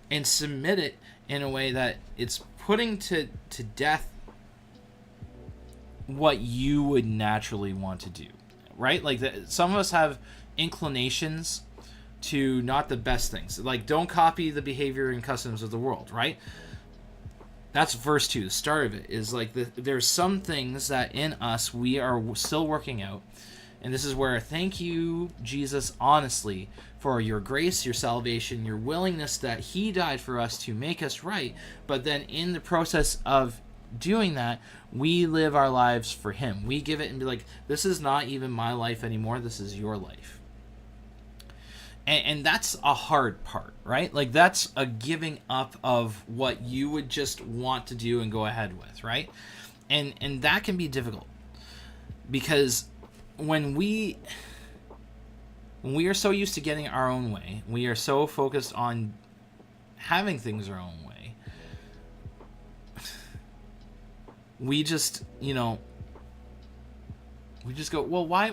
[SPEAKER 1] and submit it in a way that it's putting to death what you would naturally want to do, right? Like, some of us have inclinations to not the best things. Like, don't copy the behavior and customs of the world, right? That's verse 2. The start of it is like there's some things that in us we are still working out. And this is where, thank you, Jesus, honestly, for your grace, your salvation, your willingness that he died for us to make us right. But then in the process of doing that, we live our lives for him. We give it and be like, this is not even my life anymore. This is your life. And that's a hard part, right? Like, that's a giving up of what you would just want to do and go ahead with, right? And that can be difficult because when we are so used to getting our own way, we are so focused on having things our own way, we just, we just go, well, why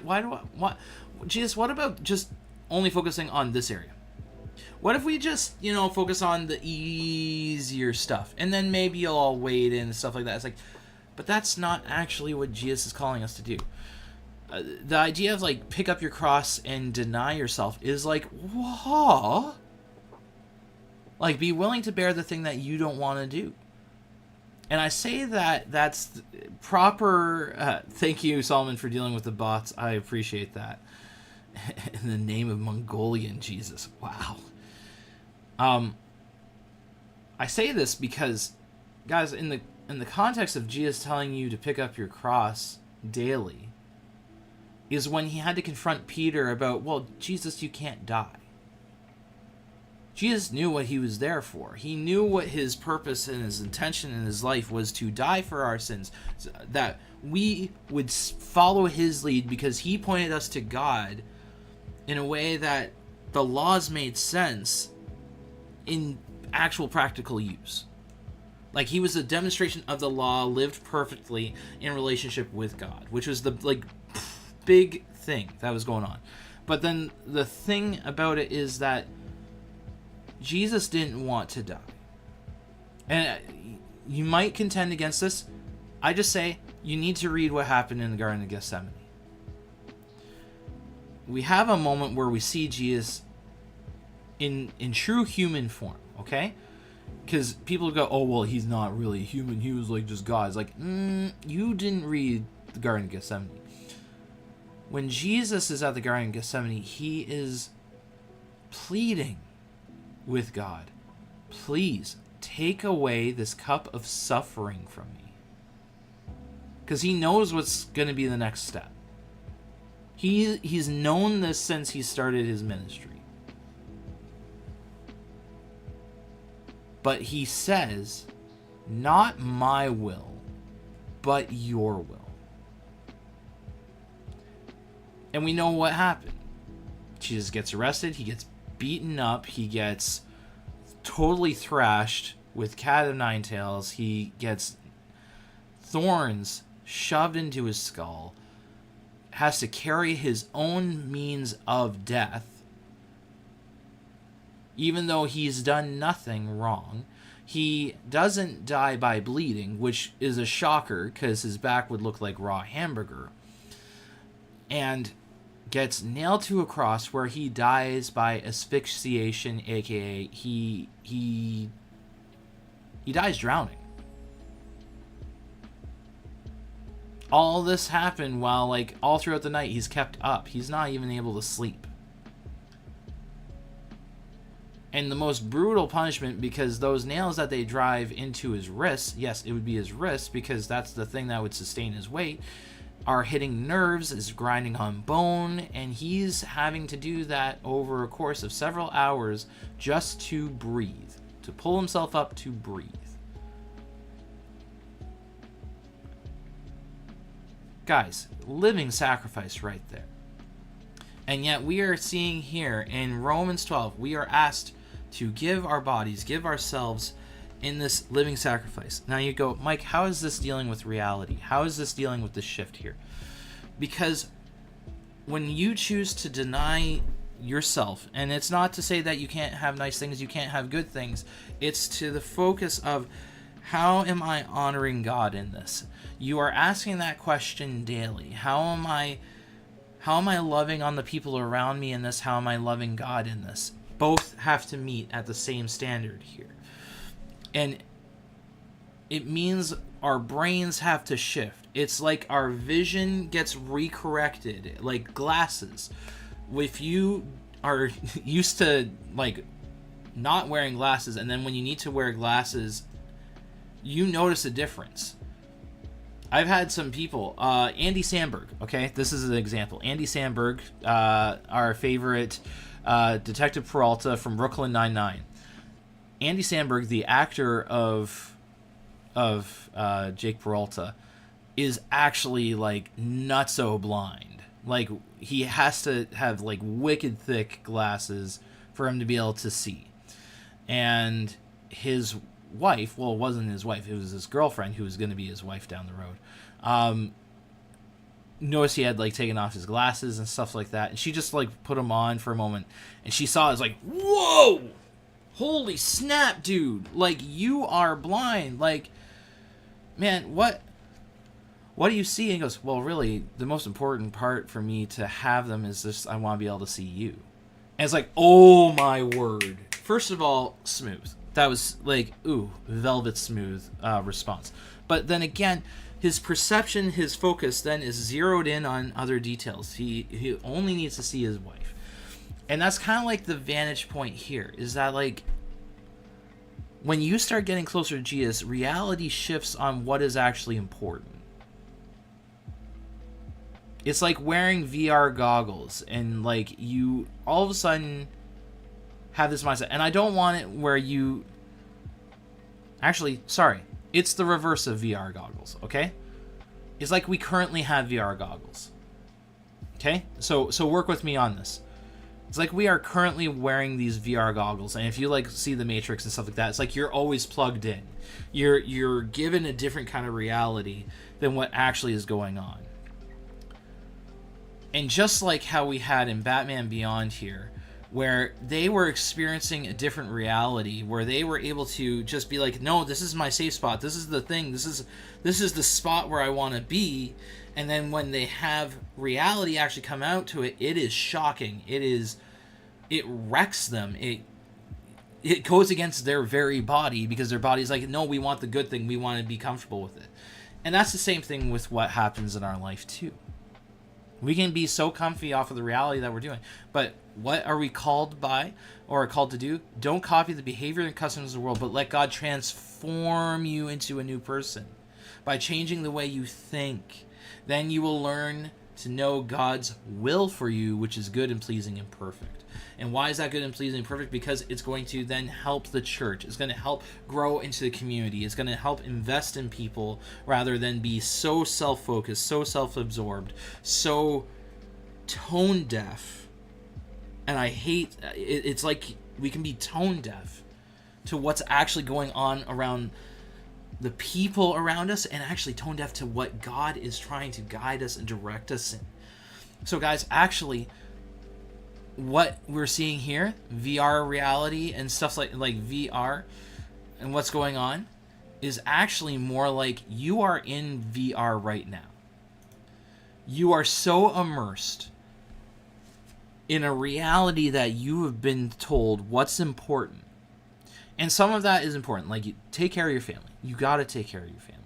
[SPEAKER 1] Jesus, what about just only focusing on this area? What if we just, focus on the easier stuff, and then maybe you'll all wade in and stuff like that? It's like, but that's not actually what Jesus is calling us to do. The idea of, like, pick up your cross and deny yourself is like, what? Like, be willing to bear the thing that you don't want to do. And I say that's proper. Thank you, Solomon, for dealing with the bots. I appreciate that. In the name of Mongolian Jesus. Wow. I say this because, guys, in the context of Jesus telling you to pick up your cross daily, is when he had to confront Peter about, well, Jesus, you can't die. Jesus knew what he was there for. He knew what his purpose and his intention in his life was, to die for our sins, that we would follow his lead, because he pointed us to God in a way that the laws made sense in actual practical use. Like, he was a demonstration of the law lived perfectly in relationship with God, which was the, like, big thing that was going on. But then the thing about it is that Jesus didn't want to die. And you might contend against this. I just say you need to read what happened in the Garden of Gethsemane. We have a moment where we see Jesus in true human form, okay? Because people go, oh, well, he's not really human. He was like just God. It's like, you didn't read the Garden of Gethsemane. When Jesus is at the Garden of Gethsemane, he is pleading with God, please take away this cup of suffering from me. Because he knows what's going to be the next step. He's known this since he started his ministry. But he says, not my will, but your will. And we know what happened. Jesus gets arrested, he gets beaten up, he gets totally thrashed with cat of nine tails, he gets thorns shoved into his skull, has to carry his own means of death, even though he's done nothing wrong. He doesn't die by bleeding, which is a shocker because his back would look like raw hamburger, and gets nailed to a cross where he dies by asphyxiation, aka he dies drowning. All this happened while, like, all throughout the night he's kept up. He's not even able to sleep. And the most brutal punishment, because those nails that they drive into his wrists, yes, it would be his wrists because that's the thing that would sustain his weight, are hitting nerves, is grinding on bone, and he's having to do that over a course of several hours just to breathe, to pull himself up to breathe. Guys, living sacrifice right there. And yet we are seeing here in Romans 12, we are asked to give our bodies, give ourselves in this living sacrifice. Now you go, Mike, how is this dealing with reality? How is this dealing with the shift here? Because when you choose to deny yourself, and it's not to say that you can't have nice things, you can't have good things, it's to the focus of, how am I honoring God in this? You are asking that question daily. How am I loving on the people around me in this? How am I loving God in this? Both have to meet at the same standard here. And it means our brains have to shift. It's like our vision gets recorrected, like glasses. If you are used to, like, not wearing glasses, and then when you need to wear glasses, you notice a difference. I've had some people, Andy Samberg, okay? This is an example. Andy Samberg, our favorite Detective Peralta from Brooklyn Nine-Nine. Andy Samberg, the actor of Jake Peralta, is actually, like, nutso blind. Like, he has to have, like, wicked thick glasses for him to be able to see. And his wife, well, it wasn't his wife, it was his girlfriend, who was going to be his wife down the road, noticed he had, like, taken off his glasses and stuff like that. And she just, like, put them on for a moment. And she saw it, was like, whoa! Holy snap, dude! Like, you are blind. Like, man, what do you see? And he goes, well, really, the most important part for me to have them is this: I want to be able to see you. And it's like, oh my word. First of all, smooth. That was like, ooh, velvet smooth response. But then again, his perception, his focus then is zeroed in on other details. He only needs to see his wife. And that's kind of like the vantage point here, is that, like, when you start getting closer to Jesus, reality shifts on what is actually important. It's like wearing VR goggles, and, like, you all of a sudden have this mindset. And I don't want it where you... Actually, sorry. It's the reverse of VR goggles, okay? It's like we currently have VR goggles. Okay? So work with me on this. It's like we are currently wearing these VR goggles, and if you, like, see the Matrix and stuff like that, it's like you're always plugged in. You're given a different kind of reality than what actually is going on. And just like how we had in Batman Beyond here, where they were experiencing a different reality, where they were able to just be like, no, this is my safe spot, this is the thing, this is the spot where I want to be. And then when they have reality actually come out to it, it is shocking. It wrecks them. It goes against their very body, because their body's like, no, we want the good thing, we want to be comfortable with it. And that's the same thing with what happens in our life too. We can be so comfy off of the reality that we're doing. But what are we called by, or called to do? Don't copy the behavior and customs of the world, but let God transform you into a new person by changing the way you think. Then you will learn to know God's will for you, which is good and pleasing and perfect. And why is that good and pleasing and perfect? Because it's going to then help the church. It's going to help grow into the community. It's going to help invest in people rather than be so self-focused, so self-absorbed, so tone deaf. And I hate it. It's like we can be tone deaf to what's actually going on around the people around us, and actually tone deaf to what God is trying to guide us and direct us in. So guys, actually, what we're seeing here, VR reality and stuff like VR and what's going on, is actually more like you are in VR right now. You are so immersed in a reality that you have been told what's important. And some of that is important. Like, you take care of your family. You got to take care of your family.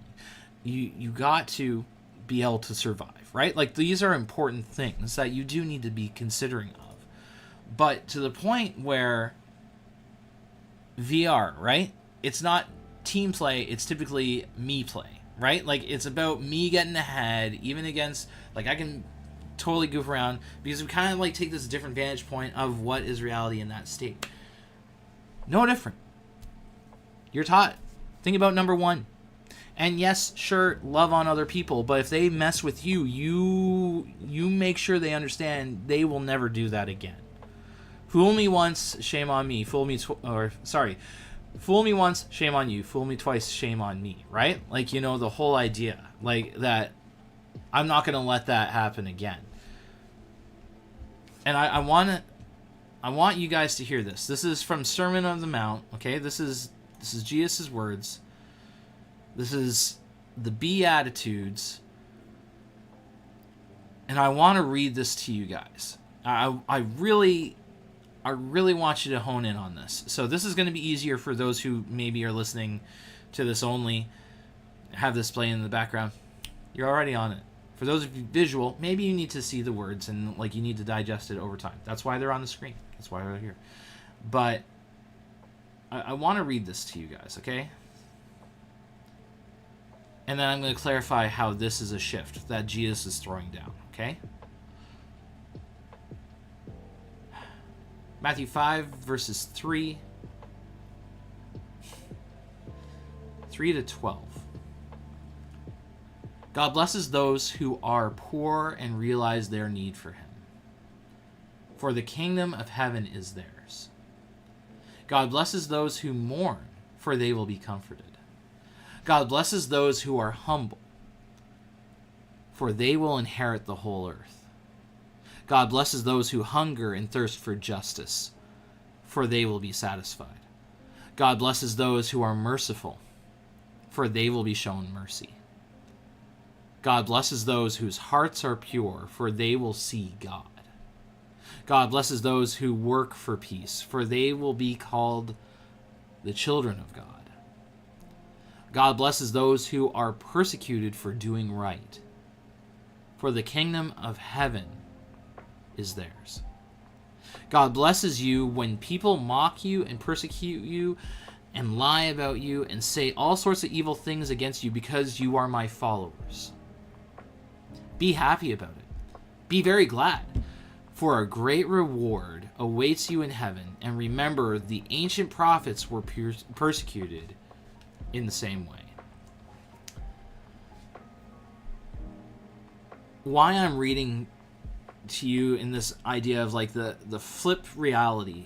[SPEAKER 1] You got to be able to survive, right? Like, these are important things that you do need to be considering of. But to the point where VR, right? It's not team play. It's typically me play, right? Like, it's about me getting ahead, even against, like, I can totally goof around, because we kind of, like, take this different vantage point of what is reality in that state. No different. You're taught. Think about number one. And yes, sure, love on other people, but if they mess with you, you make sure they understand they will never do that again. Fool me once, shame on me. Fool me once, shame on you. Fool me twice, shame on me, right? Like, you know, the whole idea, like, that I'm not going to let that happen again. And I want you guys to hear this. This is from Sermon on the Mount, okay? This is Jesus' words. This is the Beatitudes. And I want to read this to you guys. I really want you to hone in on this. So this is going to be easier for those who maybe are listening to this only, have this playing in the background. You're already on it. For those of you visual, maybe you need to see the words and, like, you need to digest it over time. That's why they're on the screen. That's why they're here. But I want to read this to you guys, okay? And then I'm going to clarify how this is a shift that Jesus is throwing down, okay? Matthew 5, verses 3 to 12. God blesses those who are poor and realize their need for him, for the kingdom of heaven is theirs. God blesses those who mourn, for they will be comforted. God blesses those who are humble, for they will inherit the whole earth. God blesses those who hunger and thirst for justice, for they will be satisfied. God blesses those who are merciful, for they will be shown mercy. God blesses those whose hearts are pure, for they will see God. God blesses those who work for peace, for they will be called the children of God. God blesses those who are persecuted for doing right, for the kingdom of heaven is theirs. God blesses you when people mock you and persecute you and lie about you and say all sorts of evil things against you because you are my followers. Be happy about it. Be very glad, for a great reward awaits you in heaven, and remember the ancient prophets were persecuted in the same way. Why I'm reading to you in this idea of like the flipped reality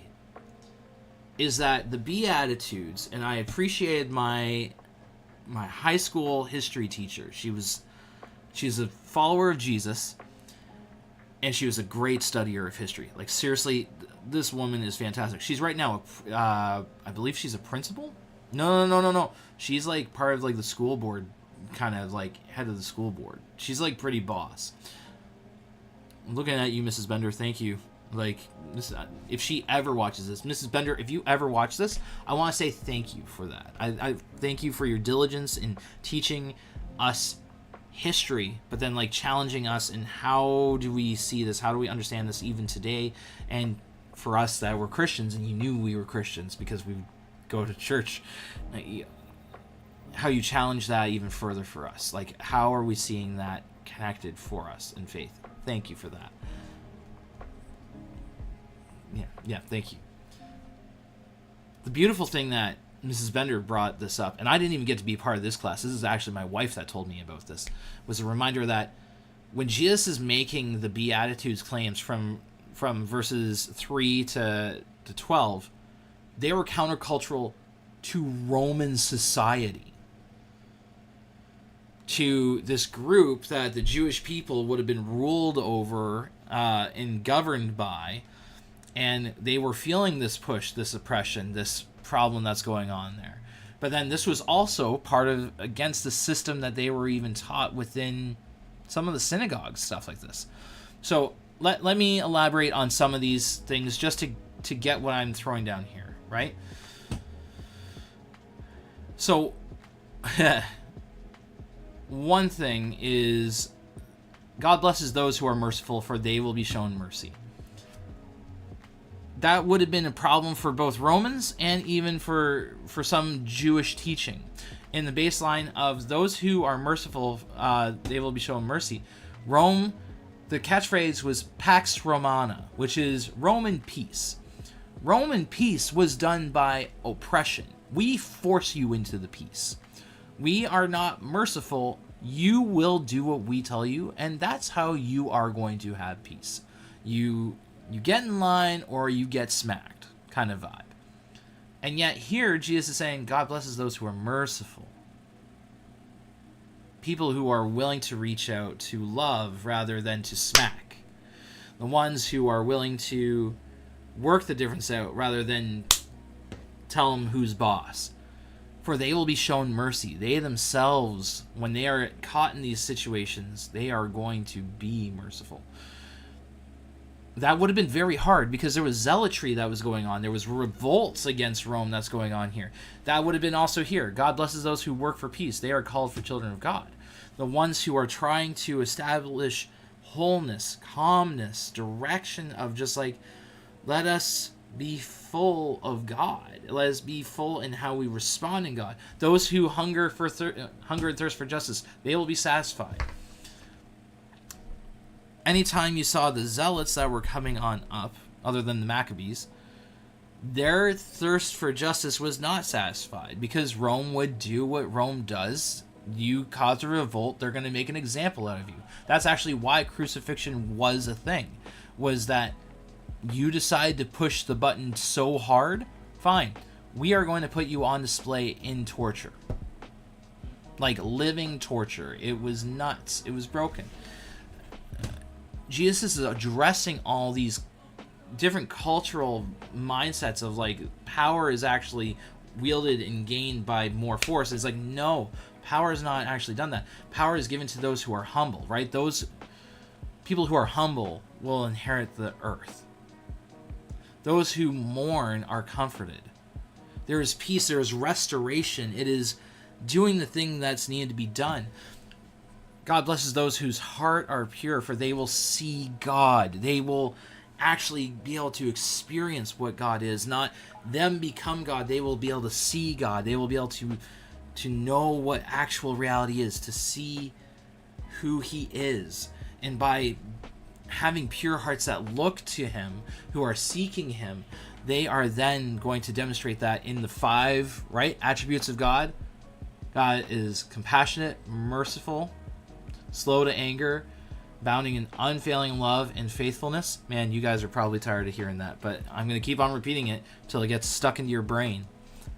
[SPEAKER 1] is that the Beatitudes, and I appreciated my high school history teacher. She's a follower of Jesus, and she was a great studier of history. Like, seriously, this woman is fantastic. She's right now, I believe she's a principal? No. She's, like, part of, like, the school board, kind of, like, head of the school board. She's, like, pretty boss. I'm looking at you, Mrs. Bender. Thank you. Like, if she ever watches this, Mrs. Bender, if you ever watch this, I want to say thank you for that. I thank you for your diligence in teaching us history, but then like challenging us in how do we see this, how do we understand this even today, and for us that we're Christians and you knew we were Christians because we go to church, how you challenge that even further for us. Like, how are we seeing that connected for us in faith? Thank you for that. Yeah, thank you. The beautiful thing that Mrs. Bender brought this up, and I didn't even get to be part of this class. This is actually my wife that told me about this. Was a reminder that when Jesus is making the Beatitudes claims from verses 3 to 12, they were countercultural to Roman society, to this group that the Jewish people would have been ruled over and governed by, and they were feeling this push, this oppression, this problem that's going on there. But then this was also part of against the system that they were even taught within some of the synagogues, stuff like this. So let me elaborate on some of these things just to get what I'm throwing down here, right? So one thing is God blesses those who are merciful, for they will be shown mercy. That would have been a problem for both Romans and even for some Jewish teaching. In the baseline of those who are merciful, they will be shown mercy. Rome, the catchphrase was Pax Romana, which is Roman peace. Roman peace was done by oppression. We force you into the peace. We are not merciful. You will do what we tell you, and that's how you are going to have peace. You get in line or you get smacked, kind of vibe. And yet here Jesus is saying God blesses those who are merciful. People who are willing to reach out to love rather than to smack. The ones who are willing to work the difference out rather than tell them who's boss. For they will be shown mercy. They themselves, when they are caught in these situations, they are going to be merciful. That would have been very hard because there was zealotry that was going on. There was revolts against Rome that's going on here. That would have been also here. God blesses those who work for peace. They are called for children of God. The ones who are trying to establish wholeness, calmness, direction of just like, let us be full of God. Let us be full in how we respond in God. Those who hunger and thirst for justice, they will be satisfied. Anytime you saw the zealots that were coming on up, other than the Maccabees, their thirst for justice was not satisfied because Rome would do what Rome does You cause a revolt, they're going to make an example out of you. That's actually why crucifixion was a thing, was that you decide to push the button so hard, fine, we are going to put you on display in torture. Like living torture. It was nuts. It was broken. Jesus is addressing all these different cultural mindsets of like power is actually wielded and gained by more force. It's like, no, power is not actually done that. Power is given to those who are humble, right? Those people who are humble will inherit the earth. Those who mourn are comforted. There is peace, there is restoration. It is doing the thing that's needed to be done. God blesses those whose heart are pure, for they will see God. They will actually be able to experience what God is, not them become God. They will be able to see God. They will be able to know what actual reality is, to see who he is. And by having pure hearts that look to him, who are seeking him, they are then going to demonstrate that in the 5, right, attributes of God. God is compassionate, merciful, slow to anger, abounding in unfailing love and faithfulness. Man, you guys are probably tired of hearing that, but I'm going to keep on repeating it till it gets stuck into your brain.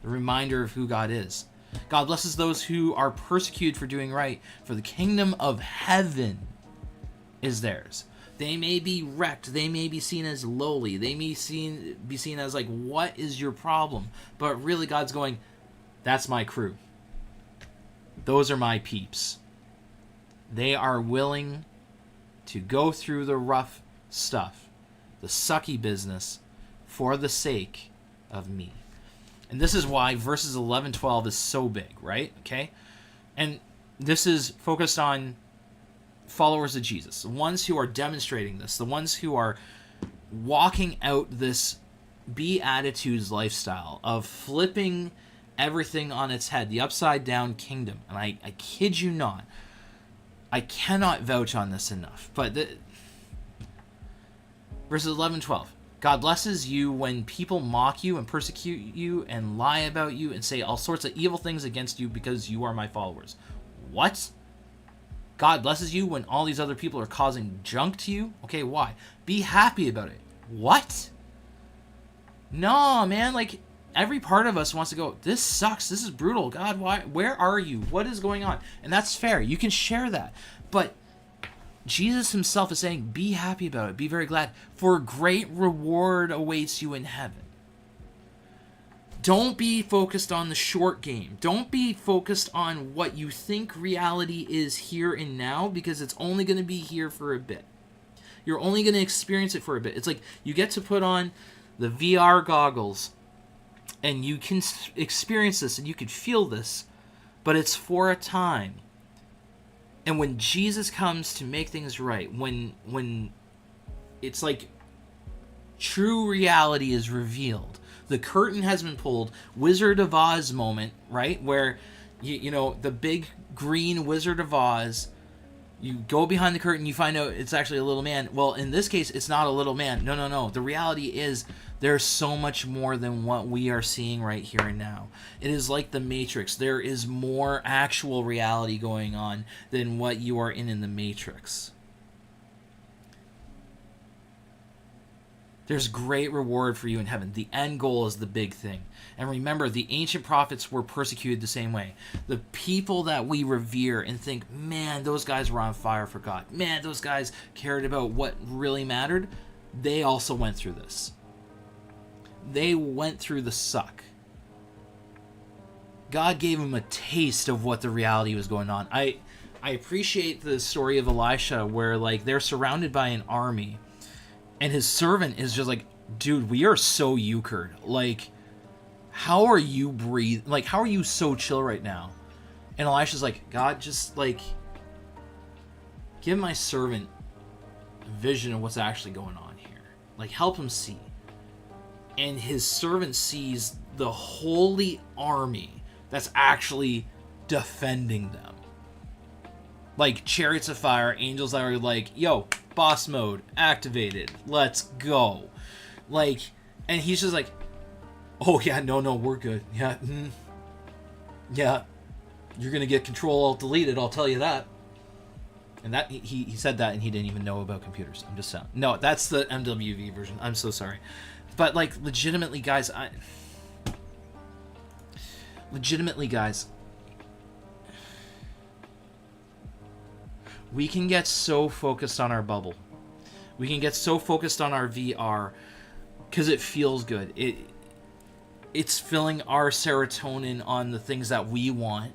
[SPEAKER 1] The reminder of who God is. God blesses those who are persecuted for doing right, for the kingdom of heaven is theirs. They may be wrecked. They may be seen as lowly. They may be seen as like, what is your problem? But really God's going, that's my crew. Those are my peeps. They are willing to go through the rough stuff, the sucky business, for the sake of me. And this is why verses 11-12 is so big, right? Okay? And this is focused on followers of Jesus, the ones who are demonstrating this, the ones who are walking out this Beatitudes lifestyle of flipping everything on its head, the upside down kingdom. And I kid you not, I cannot vouch on this enough, but verses 11-12, God blesses you when people mock you and persecute you and lie about you and say all sorts of evil things against you because you are my followers. What? God blesses you when all these other people are causing junk to you? Okay, why? Be happy about it. What? No, man, like, every part of us wants to go, this sucks, this is brutal, God, why? Where are you? What is going on? And that's fair. You can share that. But Jesus himself is saying, be happy about it. Be very glad, for great reward awaits you in heaven. Don't be focused on the short game. Don't be focused on what you think reality is here and now, because it's only going to be here for a bit. You're only going to experience it for a bit. It's like you get to put on the VR goggles and you can experience this and you can feel this, but it's for a time. And when Jesus comes to make things right, when it's like true reality is revealed, the curtain has been pulled, Wizard of Oz moment, right? Where, you know, the big green Wizard of Oz, you go behind the curtain, you find out it's actually a little man. Well, in this case, it's not a little man. No. The reality is there's so much more than what we are seeing right here and now. It is like the Matrix. There is more actual reality going on than what you are in the Matrix. There's great reward for you in heaven. The end goal is the big thing. And remember, the ancient prophets were persecuted the same way. The people that we revere and think, man, those guys were on fire for God. Man, those guys cared about what really mattered. They also went through this. They went through the suck. God gave them a taste of what the reality was going on. I appreciate the story of Elisha where, like, they're surrounded by an army. And his servant is just like, dude, we are so euchred. Like, how are you breathing? Like, how are you so chill right now? And Elisha's like, God, just, like, give my servant a vision of what's actually going on here. Like, help him see. And his servant sees the holy army that's actually defending them. Like, chariots of fire, angels that are like, yo, boss mode activated, let's go. Like, and he's just like, oh yeah, no, we're good. Yeah, You're gonna get Control Alt deleted, I'll tell you that. And that he said that, and he didn't even know about computers. I'm just saying. No, that's the MWV version. I'm so sorry, but like legitimately, guys, we can get so focused on our bubble. We can get so focused on our VR because it feels good. It's filling our serotonin on the things that we want,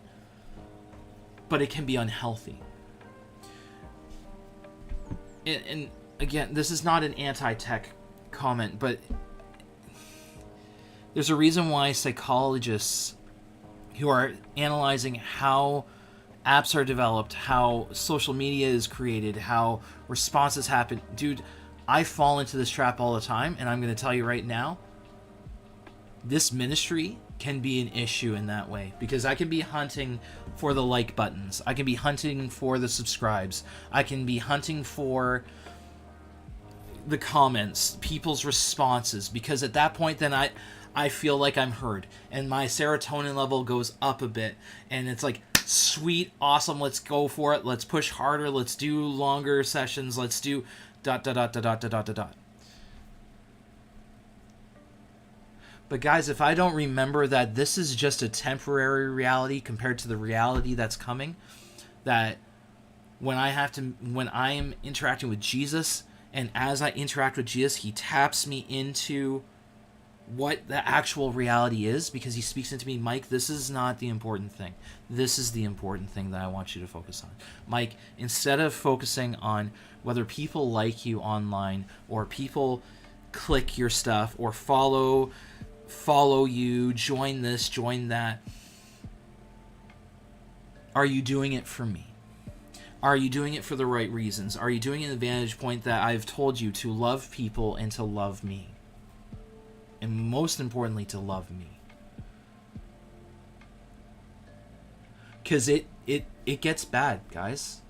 [SPEAKER 1] but it can be unhealthy. And again, this is not an anti-tech comment, but there's a reason why psychologists who are analyzing how apps are developed, how social media is created, how responses happen. Dude, I fall into this trap all the time, and I'm going to tell you right now, this ministry can be an issue in that way, because I can be hunting for the like buttons, I can be hunting for the subscribes, I can be hunting for the comments, people's responses, because at that point then I feel like I'm heard, and my serotonin level goes up a bit, and it's like, sweet, awesome, let's go for it, let's push harder, let's do longer sessions, let's do ... But guys, if I don't remember that this is just a temporary reality compared to the reality that's coming, that when I am interacting with Jesus, and as I interact with Jesus, he taps me into what the actual reality is, because he speaks into me, Mike, this is not the important thing. This is the important thing that I want you to focus on. Mike, instead of focusing on whether people like you online, or people click your stuff, or follow you, join this, join that, are you doing it for me? Are you doing it for the right reasons? Are you doing an vantage point that I've told you to love people and to love me? And most importantly, to love me. Because it gets bad, guys.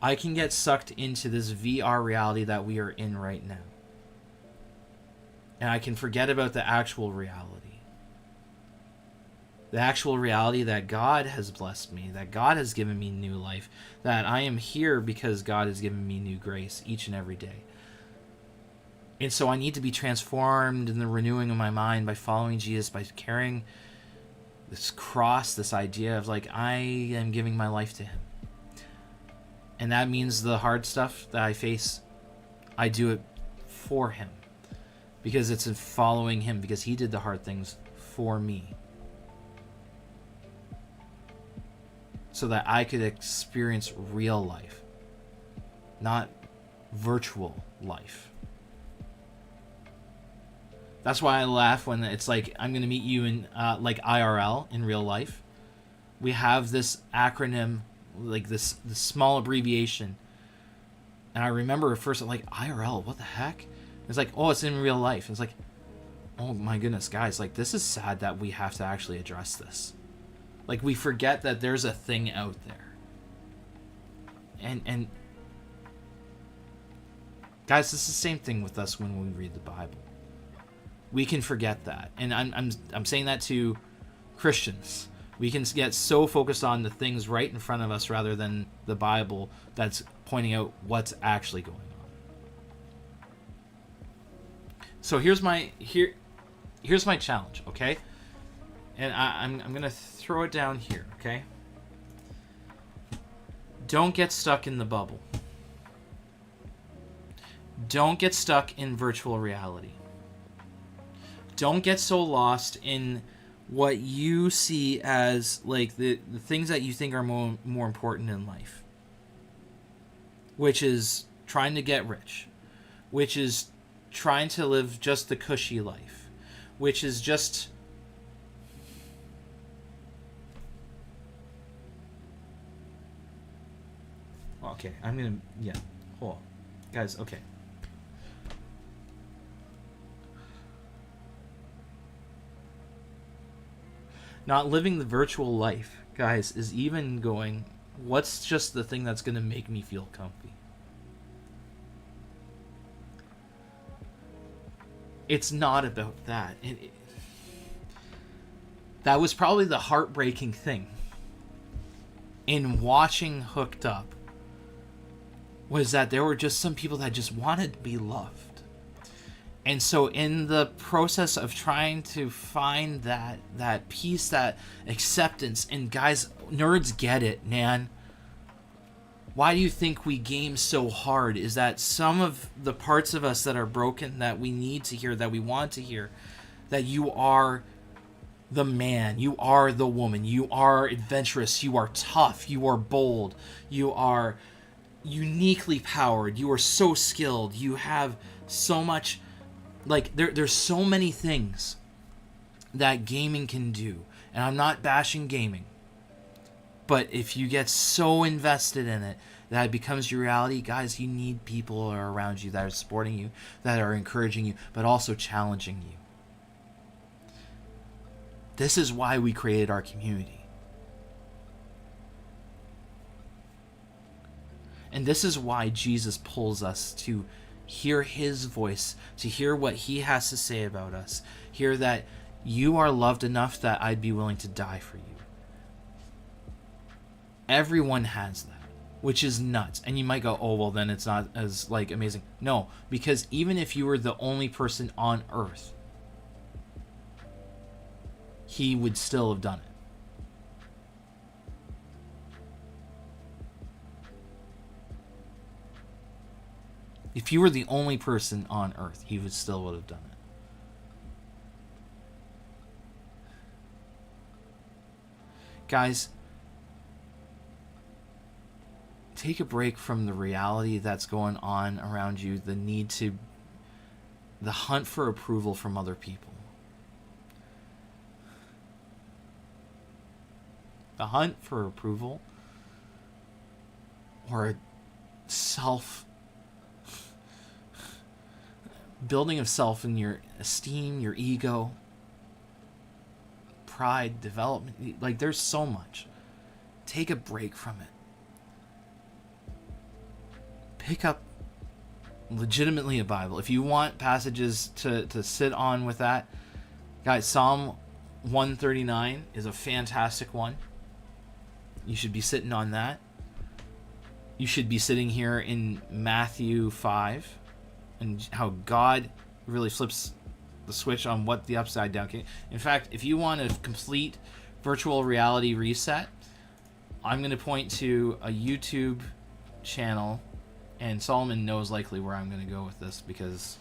[SPEAKER 1] I can get sucked into this VR reality that we are in right now. And I can forget about the actual reality. The actual reality that God has blessed me, that God has given me new life, that I am here because God has given me new grace each and every day. And so I need to be transformed in the renewing of my mind by following Jesus, by carrying this cross, this idea of like, I am giving my life to him. And that means the hard stuff that I face, I do it for him. Because it's in following him, because he did the hard things for me. So that I could experience real life, not virtual life. That's why I laugh when it's like, I'm going to meet you in like IRL, in real life. We have this acronym, like this small abbreviation. And I remember at first, I'm like, IRL, what the heck? It's like, oh, it's in real life. It's like, oh my goodness, guys, like, this is sad that we have to actually address this. Like, we forget that there's a thing out there. And guys, it's the same thing with us when we read the Bible. We can forget that. And I'm saying that to Christians. We can get so focused on the things right in front of us rather than the Bible that's pointing out what's actually going on. So here's my challenge, okay? And I'm gonna throw it down here, okay? Don't get stuck in the bubble. Don't get stuck in virtual reality. Don't get so lost in what you see as like the things that you think are more important in life, which is trying to get rich, which is trying to live just the cushy life, which is just okay, hold on. Guys, okay. Not living the virtual life, guys, is even going, what's just the thing that's going to make me feel comfy? It's not about that. That was probably the heartbreaking thing in watching Hooked Up was that there were just some people that just wanted to be loved. And so in the process of trying to find that peace, that acceptance, and guys, nerds get it, man. Why do you think we game so hard? Is that some of the parts of us that are broken, that we need to hear, that we want to hear, that you are the man, you are the woman, you are adventurous, you are tough, you are bold, you are uniquely powered, you are so skilled, you have so much, like, there's so many things that gaming can do. And I'm not bashing gaming, but if you get so invested in it that it becomes your reality, guys, you need people around you that are supporting you, that are encouraging you, but also challenging you. This is why we created our community. And this is why Jesus pulls us to hear his voice, to hear what he has to say about us, hear that you are loved enough that I'd be willing to die for you. Everyone has that, which is nuts. And you might go, oh, well, then it's not as, like, amazing. No, because even if you were the only person on earth, he would still have done it. If you were the only person on earth, he would still would have done it. Guys, take a break from the reality that's going on around you, the hunt for approval from other people. The hunt for approval or building of self in your esteem, your ego, pride, development. Like, there's so much. Take a break from it. Pick up legitimately a Bible. If you want passages to sit on with that, guys, Psalm 139 is a fantastic one. You should be sitting on that. You should be sitting here in Matthew 5 and how God really flips the switch on what the upside down can. In fact, if you want a complete virtual reality reset, I'm going to point to a YouTube channel, and Solomon knows likely where I'm going to go with this because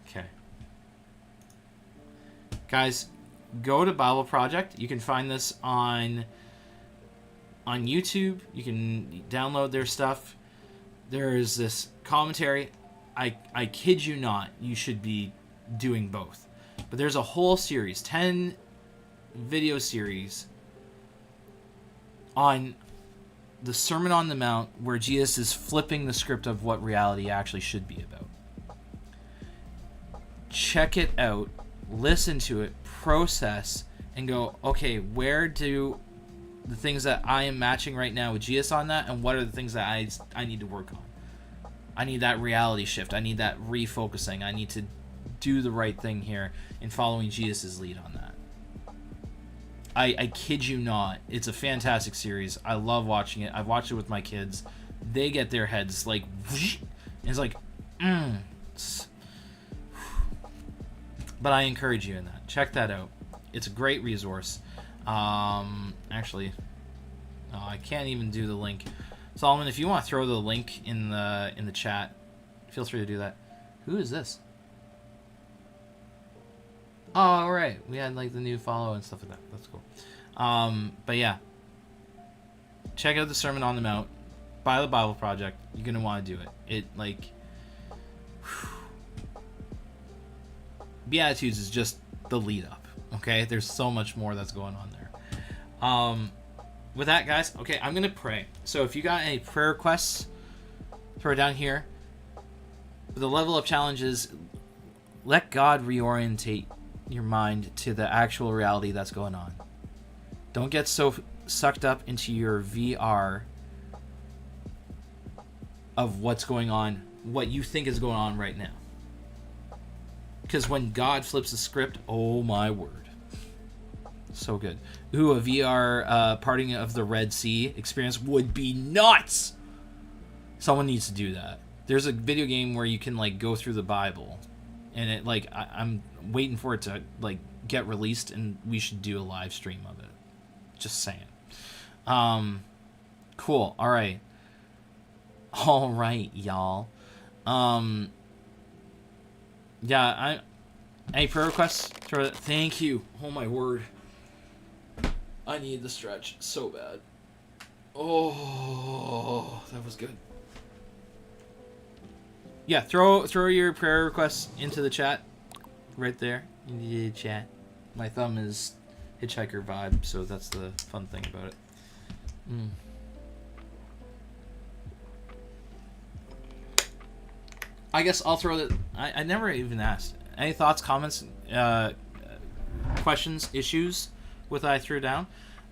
[SPEAKER 1] okay. Guys, go to Bible Project. You can find this on YouTube. You can download their stuff. There is this commentary. I kid you not, you should be doing both. But there's a whole series, 10 video series on the Sermon on the Mount where Jesus is flipping the script of what reality actually should be about. Check it out, listen to it, process, and go, okay, where do the things that I am matching right now with Jesus on that, and what are the things that I need to work on? I need that reality shift. I need that refocusing. I need to do the right thing here in following Jesus' lead on that. I kid you not. It's a fantastic series. I love watching it. I've watched it with my kids. They get their heads like, whoosh, and it's like, But I encourage you in that. Check that out. It's a great resource. Actually, I can't even do the link. Solomon, if you want to throw the link in the chat, feel free to do that. Who is this? Oh, all right. We had like the new follow and stuff like that. That's cool. But yeah, check out the Sermon on the Mount by the Bible Project. You're gonna want to do it. It like Beatitudes is just the lead up. Okay, there's so much more that's going on there. With that, guys, okay, I'm gonna pray. So if you got any prayer requests, throw it down here. The level of challenge is let God reorientate your mind to the actual reality that's going on. Don't get so sucked up into your VR of what's going on, what you think is going on right now. Because when God flips the script, oh my word. So good. Ooh, a VR parting of the Red Sea experience would be nuts! Someone needs to do that. There's a video game where you can, like, go through the Bible. And it, like, I'm waiting for it to, like, get released, and we should do a live stream of it. Just saying. Cool. All right. All right, y'all. Yeah, any prayer requests? Thank you. Oh, my word. I need the stretch so bad. Oh, that was good. Yeah, throw your prayer requests into the chat. Right there. In the chat. My thumb is hitchhiker vibe, so that's the fun thing about it. I guess I'll throw that. I never even asked. Any thoughts, comments, questions, issues with what I threw down?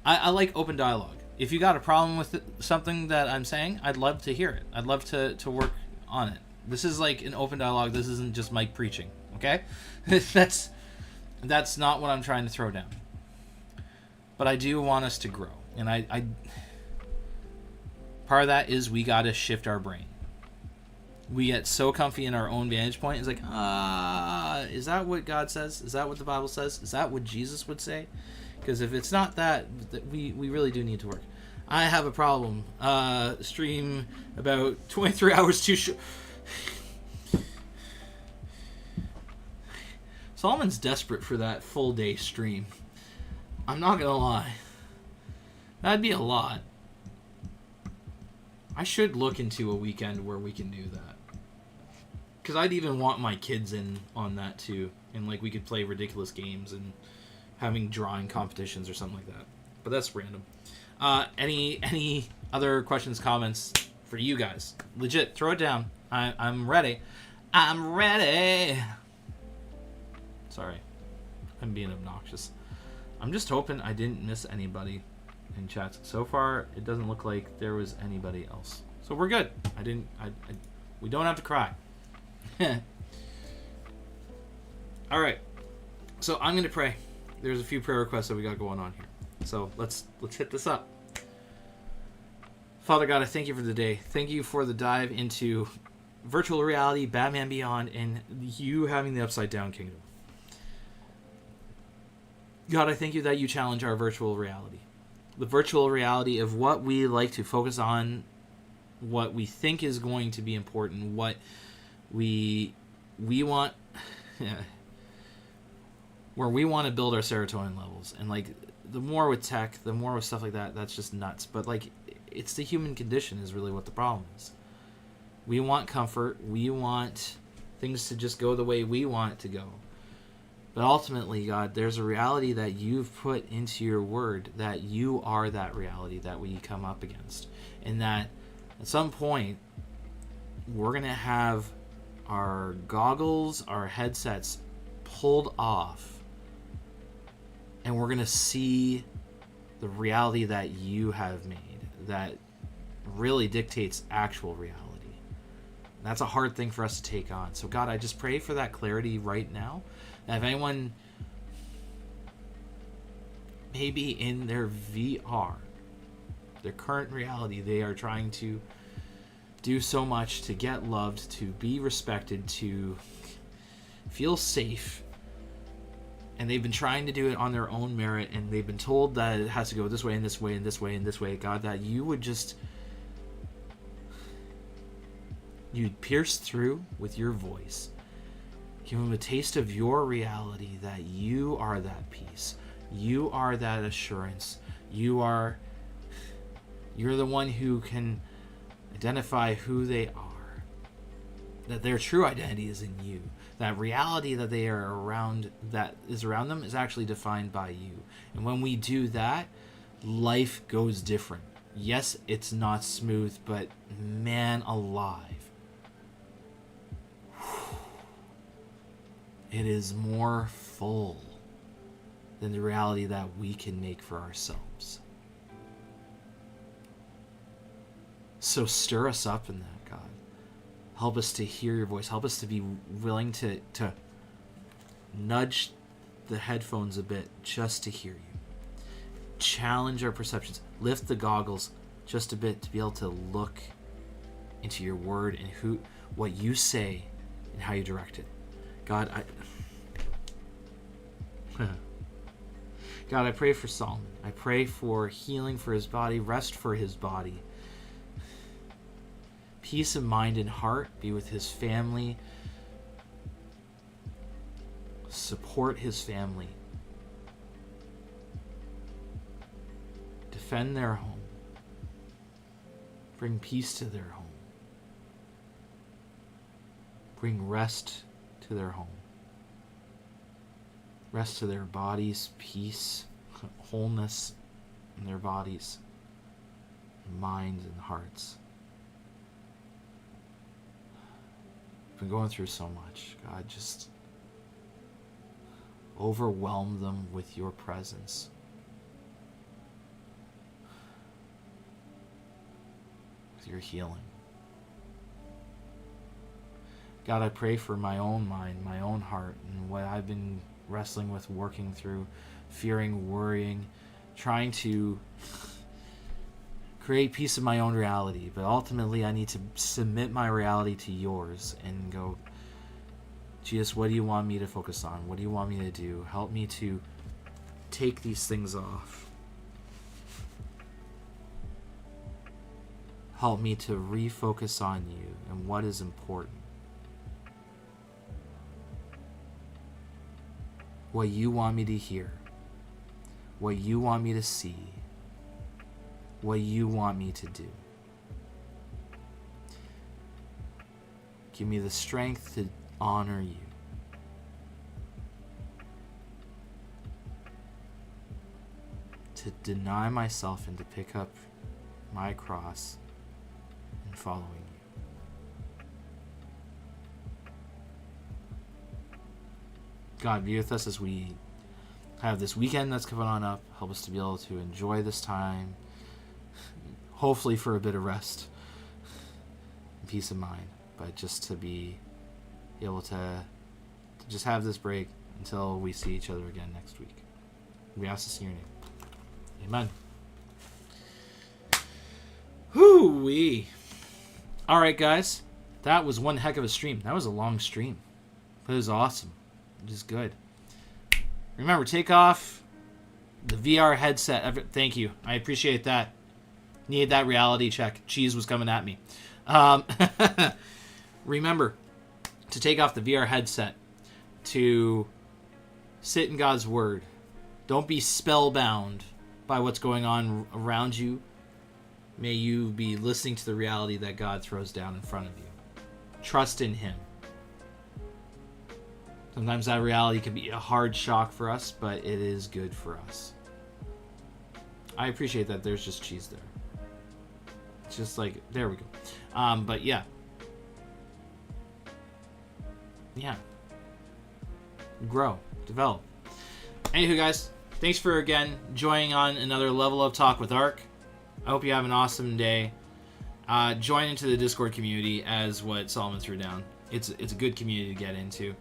[SPEAKER 1] I like open dialogue. If you got a problem with something that I'm saying, I'd love to hear it. I'd love to work on it. This is like an open dialogue. This isn't just Mike preaching, okay? That's not what I'm trying to throw down. But I do want us to grow. And I part of that is we got to shift our brain. We get so comfy in our own vantage point. It's like, is that what God says? Is that what the Bible says? Is that what Jesus would say? Because if it's not that, we really do need to work. I have a problem. Stream about 23 hours too short. Solomon's desperate for that full day stream. I'm not gonna lie. That'd be a lot. I should look into a weekend where we can do that. Because I'd even want my kids in on that too. And like we could play ridiculous games and having drawing competitions or something like that. But that's random. Any other questions, comments for you guys? Legit, throw it down. I'm ready. I'm ready. Sorry. I'm being obnoxious. I'm just hoping I didn't miss anybody in chats. So far, it doesn't look like there was anybody else. So we're good. We don't have to cry. All right. So I'm going to pray. There's a few prayer requests that we got going on here. So let's hit this up. Father God, I thank you for the day. Thank you for the dive into virtual reality, Batman Beyond, and you having the Upside Down Kingdom. God, I thank you that you challenge our virtual reality. The virtual reality of what we like to focus on, what we think is going to be important, what we want, where we want to build our serotonin levels. And like the more with tech, the more with stuff like that, that's just nuts. But like it's the human condition is really what the problem is. We want comfort. We want things to just go the way we want it to go. But ultimately, God, there's a reality that you've put into your word, that you are that reality that we come up against. And that at some point, we're going to have our goggles, our headsets pulled off, and we're going to see the reality that you have made, that really dictates actual reality. And that's a hard thing for us to take on. So, God, I just pray for that clarity right now. Now, if anyone maybe in their VR, their current reality, they are trying to do so much to get loved, to be respected, to feel safe, and they've been trying to do it on their own merit, and they've been told that it has to go this way and this way and this way and this way, God, that you would just, you'd pierce through with your voice. Give them a taste of your reality, that you are that peace. You are that assurance. You're the one who can identify who they are. That their true identity is in you. That reality that they are around, that is around them, is actually defined by you. And when we do that, life goes different. Yes, it's not smooth, but man alive. It is more full than the reality that we can make for ourselves. So stir us up in that, God. Help us to hear your voice. Help us to be willing to nudge the headphones a bit just to hear you. Challenge our perceptions. Lift the goggles just a bit to be able to look into your word and what you say and how you direct it. God, God, I pray for Solomon. I pray for healing for his body, rest for his body, peace of mind and heart, be with his family, support his family, defend their home, bring peace to their home, bring rest to their home, rest to their bodies, peace, wholeness in their bodies, minds, and hearts. Been going through so much. God, just overwhelm them with your presence. With your healing. God, I pray for my own mind, my own heart, and what I've been wrestling with, working through, fearing, worrying, trying to create peace in my own reality. But ultimately, I need to submit my reality to yours and go, Jesus, what do you want me to focus on? What do you want me to do? Help me to take these things off. Help me to refocus on you and what is important. What you want me to hear. What you want me to see. What you want me to do. Give me the strength to honor you. To deny myself and to pick up my cross and following you. God, be with us as we have this weekend that's coming on up. Help us to be able to enjoy this time. Hopefully for a bit of rest and peace of mind. But just to be able to just have this break until we see each other again next week. We ask this in your name. Amen. Whoo-wee. All right, guys. That was one heck of a stream. That was a long stream. But it was awesome. It was good. Remember, take off the VR headset. Thank you. I appreciate that. Needed that reality check. Cheese was coming at me. Remember to take off the VR headset, to sit in God's Word. Don't be spellbound by what's going on around you. May you be listening to the reality that God throws down in front of you. Trust in Him. Sometimes that reality can be a hard shock for us, but it is good for us. I appreciate that there's just cheese there. It's just like, there we go. But yeah. Yeah. Grow. Develop. Anywho, guys, thanks for, again, joining on another Level Up Talk with Ark. I hope you have an awesome day. Join into the Discord community as what Solomon threw down. It's a good community to get into.